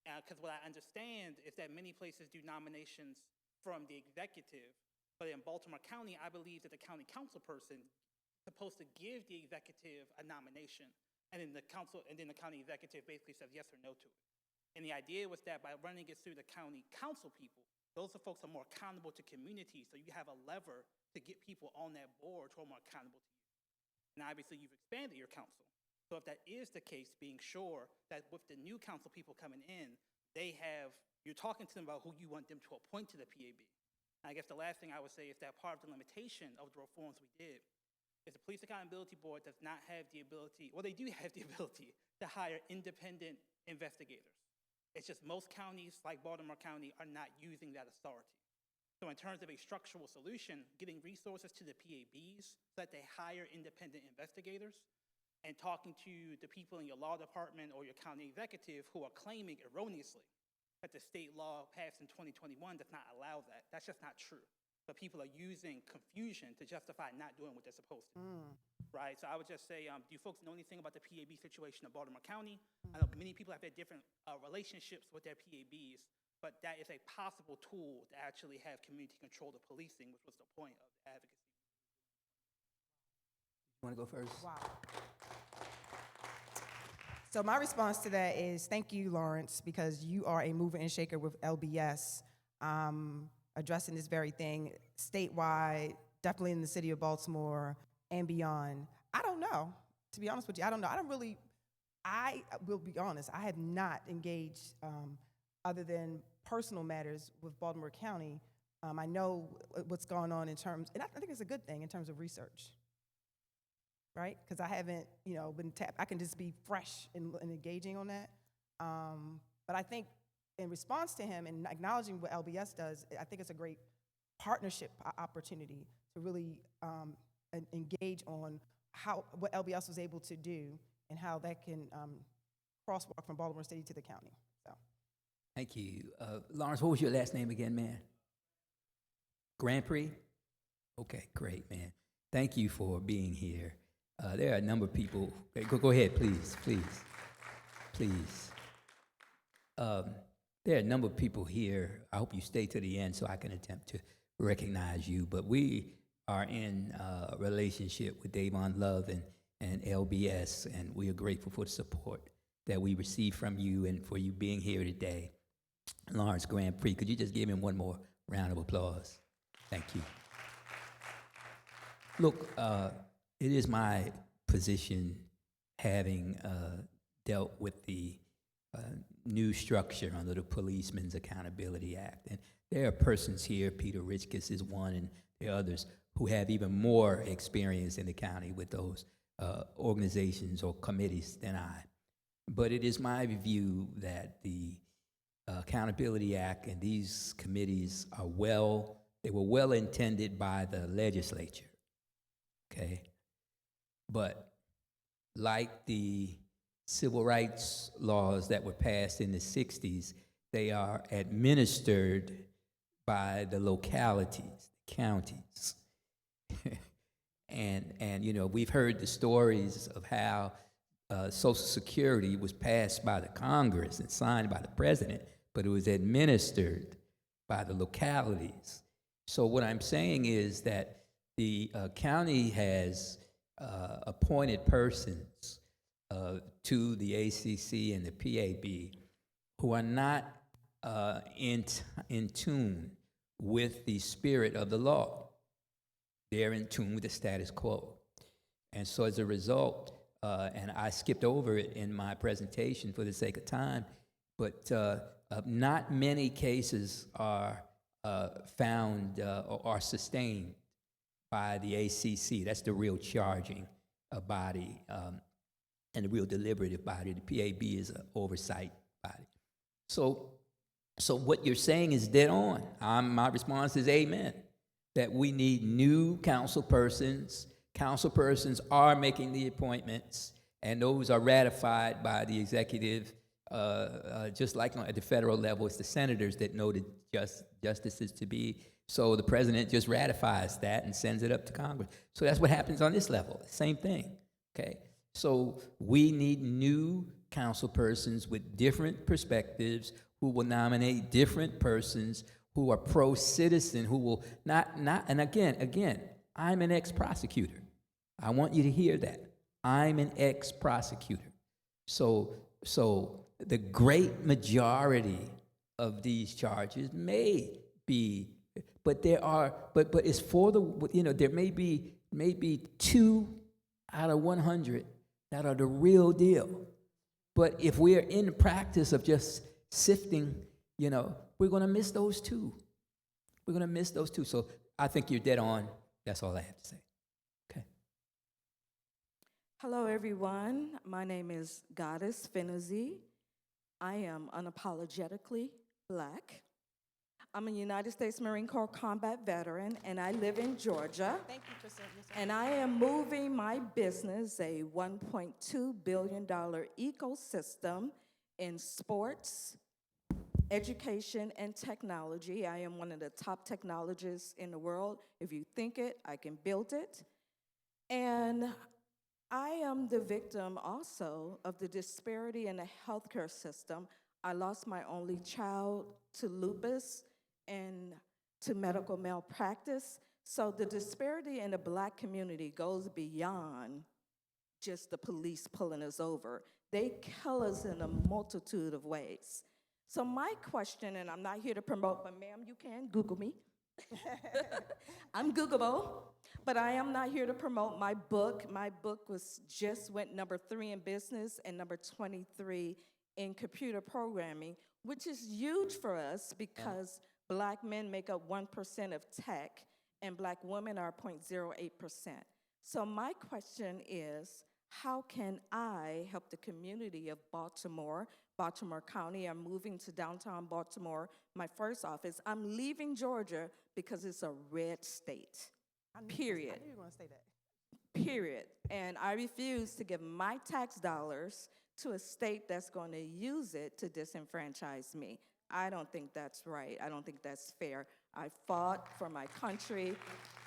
Because what I understand is that many places do nominations from the executive, but in Baltimore County, I believe that the county council person is supposed to give the executive a nomination, and then the county executive basically says yes or no to it. And the idea was that by running it through the county council people, those are folks are more accountable to communities, so you have a lever to get people on that board who are more accountable to you. And obviously, you've expanded your council. So if that is the case, being sure that with the new council people coming in, you're talking to them about who you want them to appoint to the PAB. And I guess the last thing I would say is that part of the limitation of the reforms we did is the Police Accountability Board does not have the ability, well, they do have the ability to hire independent investigators. It's just most counties, like Baltimore County, are not using that authority. So in terms of a structural solution, getting resources to the PABs so that they hire independent investigators, and talking to the people in your law department or your county executive who are claiming erroneously that the state law passed in 2021 does not allow that. That's just not true. But people are using confusion to justify not doing what they're supposed to, right? So I would just say, do you folks know anything about the PAB situation in Baltimore County? I know many people have had different relationships with their PABs, but that is a possible tool to actually have community control of policing, which was the point of the advocacy. You want to go first? Wow. So my response to that is thank you, Lawrence, because you are a mover and shaker with LBS, addressing this very thing statewide, definitely in the city of Baltimore and beyond. I don't know. To be honest with you, I don't know. I will be honest, I have not engaged other than personal matters with Baltimore County. I know what's going on in terms, and I think it's a good thing in terms of research, right? Because I haven't, been tapped. I can just be fresh in engaging on that. But I think in response to him and acknowledging what LBS does, I think it's a great partnership opportunity to really engage on what LBS was able to do and how that can crosswalk from Baltimore City to the county. So, Thank you. Lawrence, what was your last name again, man? Grand Prix? Okay, great, man. Thank you for being here. There are a number of people. Go ahead, please. There are a number of people here. I hope you stay to the end so I can attempt to recognize you. But we are in a relationship with Davon Love and LBS, and we are grateful for the support that we receive from you and for you being here today. Lawrence Grand Prix, could you just give him one more round of applause? Thank you. Look, it is my position, having dealt with the new structure under the Policemen's Accountability Act. And there are persons here, Peter Richkes is one, and there are others who have even more experience in the county with those organizations or committees than I. But it is my view that the Accountability Act and these committees are they were well intended by the legislature, okay? But like the civil rights laws that were passed in the 60s, they are administered by the localities, the counties. and we've heard the stories of how Social Security was passed by the Congress and signed by the president, but it was administered by the localities. So what I'm saying is that the county has appointed persons to the ACC and the PAB who are not in tune with the spirit of the law. They're in tune with the status quo. And so as a result, and I skipped over it in my presentation for the sake of time, but not many cases are found or are sustained by the ACC. That's the real charging body and the real deliberative body. The PAB is an oversight body. So what you're saying is dead on. My response is amen, that we need new council persons. Council persons are making the appointments, and those are ratified by the executive. Just like at the federal level, it's the senators that know the justices to be. So the president just ratifies that and sends it up to Congress. So that's what happens on this level. Same thing. Okay. So we need new council persons with different perspectives who will nominate different persons who are pro-citizen, who will not. And again, I'm an ex-prosecutor. I want you to hear that. I'm an ex-prosecutor. So the great majority of these charges may be, but it's for the, there may be 2 out of 100 that are the real deal. But if we are in the practice of just sifting, we're going to miss those 2. We're going to miss those 2. So I think you're dead on. That's all I have to say. Okay. Hello, everyone. My name is Goddess Fenezi. I am unapologetically Black. I'm a United States Marine Corps combat veteran, and I live in Georgia. thank you for saying this. And I am moving my business, a $1.2 billion ecosystem in sports, education, and technology. I am one of the top technologists in the world. If you think it, I can build it. And I am the victim also of the disparity in the healthcare system. I lost my only child to lupus and to medical malpractice. So the disparity in the Black community goes beyond just the police pulling us over. They kill us in a multitude of ways. So my question, and I'm not here to promote, but ma'am, you can Google me. I'm Googleable, but I am not here to promote my book. My book was just went #3 in business and #23 in computer programming, which is huge for us because Black men make up 1% of tech and Black women are 0.08%. So my question is, how can I help the community of Baltimore, Baltimore County? I'm moving to downtown Baltimore, my first office. I'm leaving Georgia because it's a red state, period. I knew you were going to say that. Period. And I refuse to give my tax dollars to a state that's going to use it to disenfranchise me. I don't think that's right. I don't think that's fair. I fought for my country.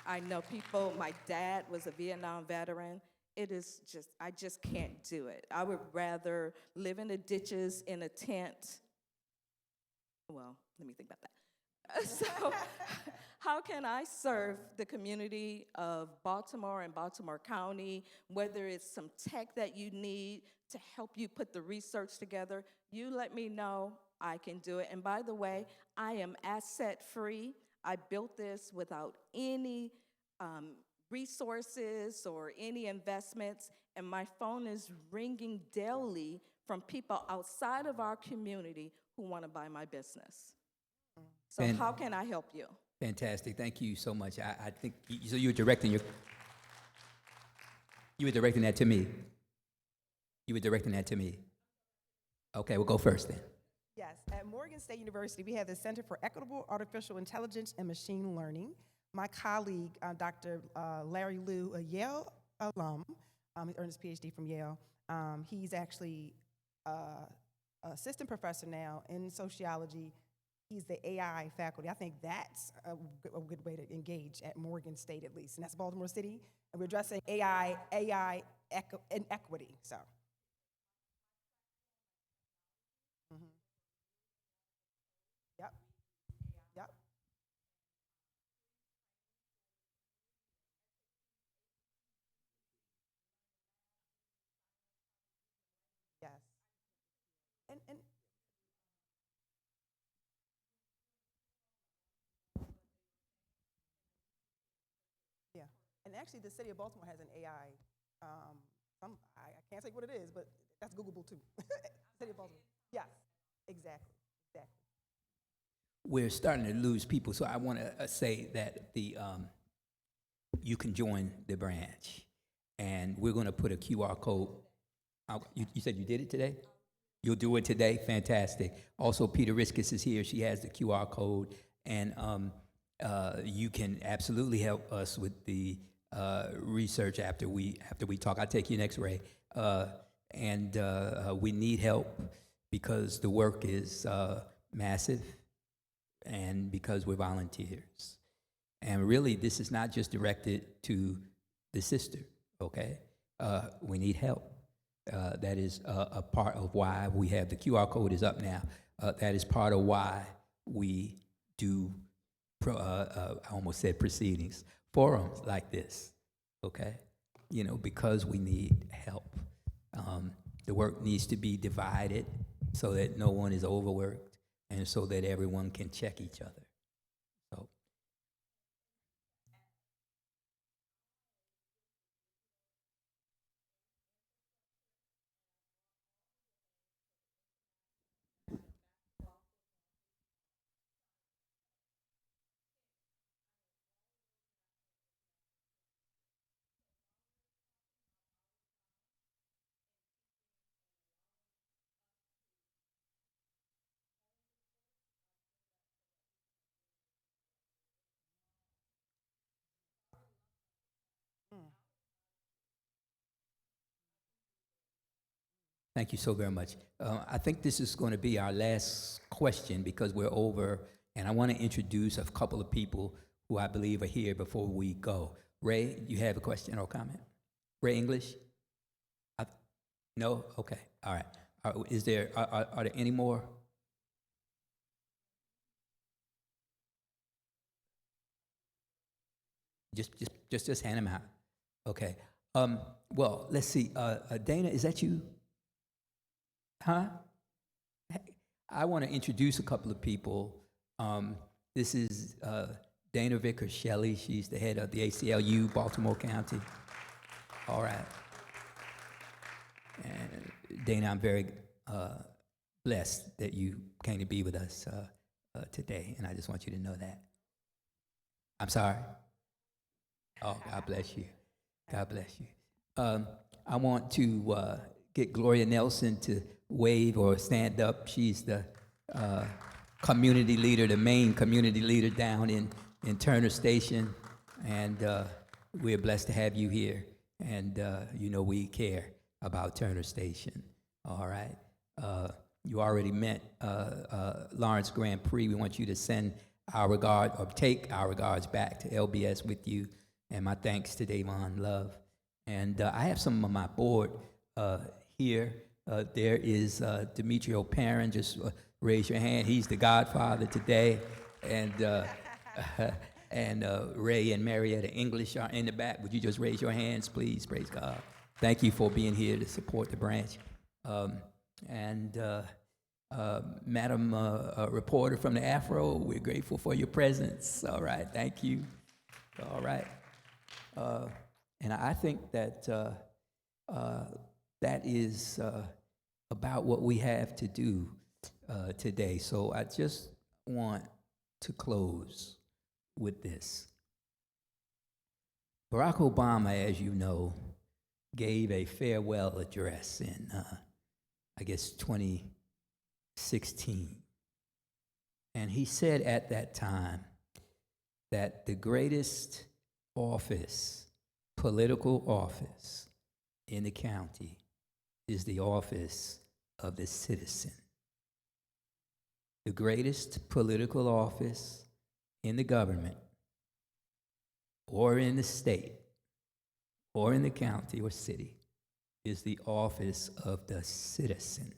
I know people, my dad was a Vietnam veteran. It is just, I just can't do it. I would rather live in the ditches in a tent. Well, let me think about that. So, how can I serve the community of Baltimore and Baltimore County, whether it's some tech that you need to help you put the research together? You let me know, I can do it. And by the way, I am asset-free. I built this without any resources or any investments, and my phone is ringing daily from people outside of our community who want to buy my business. So And- how can I help you? Fantastic. Thank you so much. I think, so you were directing that to me. You were directing that to me. Okay, we'll go first then. Yes, at Morgan State University, we have the Center for Equitable Artificial Intelligence and Machine Learning. My colleague, Dr. Larry Liu, a Yale alum, he earned his PhD from Yale. He's actually assistant professor now in sociology. He's the AI faculty. I think that's a good way to engage at Morgan State, at least, and that's Baltimore City. And we're addressing AI inequity. So. Mm-hmm. Yep. Yep. Yes. And yeah. And actually, the city of Baltimore has an AI. I can't say what it is, but that's Googleable too. City of Baltimore. Yes. Exactly. Exactly. We're starting to lose people, so I want to say that you can join the branch, and we're going to put a QR code. You said you did it today? You'll do it today? Fantastic. Also, Peter Riskus is here. She has the QR code, and you can absolutely help us with the research after we talk. I'll take you next, Ray. And we need help because the work is massive and because we're volunteers. And really, this is not just directed to the sister, okay? We need help. That is a part of why we have the QR code is up now. That is part of why we do, I almost said proceedings, forums like this, okay? You know, because we need help. The work needs to be divided so that no one is overworked and so that everyone can check each other. So. Thank you so very much. I think this is going to be our last question because we're over, and I want to introduce a couple of people who I believe are here before we go. Ray, you have a question or comment? Ray English? No? Okay. All right. Are there any more? Just hand them out. Okay. Well, let's see. Dana, is that you? Huh? I want to introduce a couple of people. This is Dana Vickers Shelley. She's the head of the ACLU, Baltimore County. All right. And Dana, I'm very blessed that you came to be with us today, and I just want you to know that. I'm sorry? Oh, God bless you. God bless you. I want to get Gloria Nelson to wave or stand up. She's the community leader, the main community leader down in Turner Station, and we're blessed to have you here. And you know we care about Turner Station. All right. You already met Lawrence Grand Prix. We want you to send our regard or take our regards back to LBS with you. And my thanks to Davon Love. And I have some of my board here. There is Demetrio Perrin. Just raise your hand. He's the godfather today. And and Ray and Marietta English are in the back. Would you just raise your hands, please? Praise God. Thank you for being here to support the branch. Madam reporter from the Afro, we're grateful for your presence. All right, thank you. All right. And I think that that is about what we have to do today. So I just want to close with this. Barack Obama, as you know, gave a farewell address in, I guess, 2016. And he said at that time that the greatest office, political office in the county is the office of the citizen. The greatest political office in the government or in the state or in the county or city is the office of the citizen,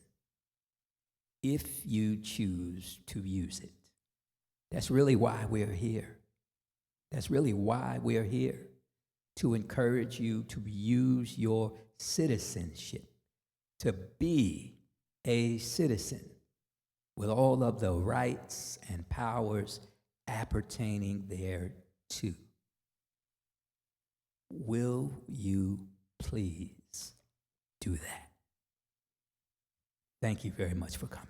if you choose to use it. That's really why we're here. That's really why we're here, to encourage you to use your citizenship, to be a citizen with all of the rights and powers appertaining thereto. Will you please do that? Thank you very much for coming.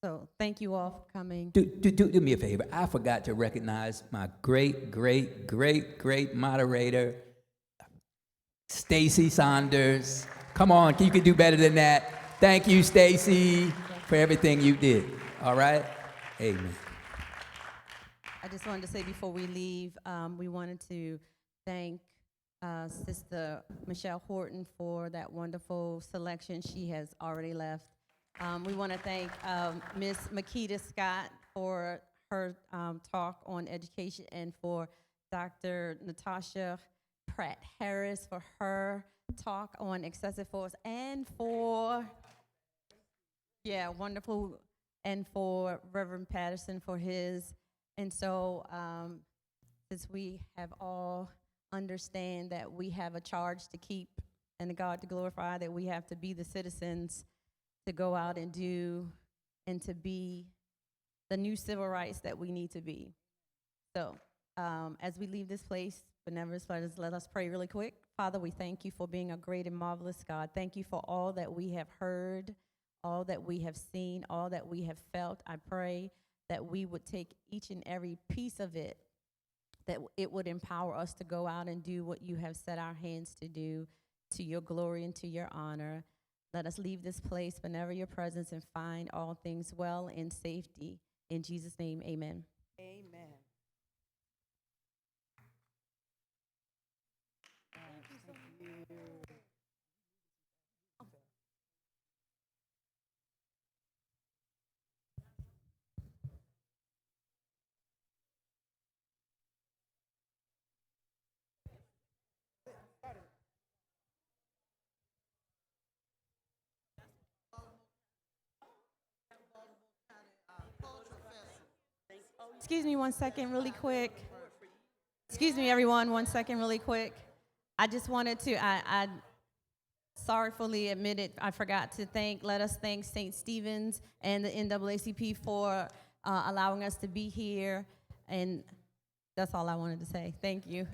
So thank you all for coming. Do me a favor. I forgot to recognize my great moderator, Stacy Saunders. Come on, you can do better than that. Thank you, Stacy, for everything you did. All right? Amen. I just wanted to say before we leave, we wanted to thank Sister Michelle Horton for that wonderful selection. She has already left. We want to thank Ms. Makita Scott for her talk on education, and for Dr. Natasha Pratt Harris for her talk on excessive force, and for, wonderful, and for Reverend Patterson for his. And so since we have all understand that we have a charge to keep and a God to glorify, that we have to be the citizens to go out and do and to be the new civil rights that we need to be. So as we leave this place, benevolence, let us pray really quick. Father, we thank you for being a great and marvelous God. Thank you for all that we have heard, all that we have seen, all that we have felt. I pray that we would take each and every piece of it, that it would empower us to go out and do what you have set our hands to do, to your glory and to your honor. Let us leave this place whenever your presence and find all things well in safety. In Jesus' name, amen. Amen. Excuse me 1 second really quick. Excuse me, everyone, 1 second really quick. I just wanted to, sorrowfully admit it, I forgot to let us thank St. Stephen's and the NAACP for allowing us to be here. And that's all I wanted to say. Thank you.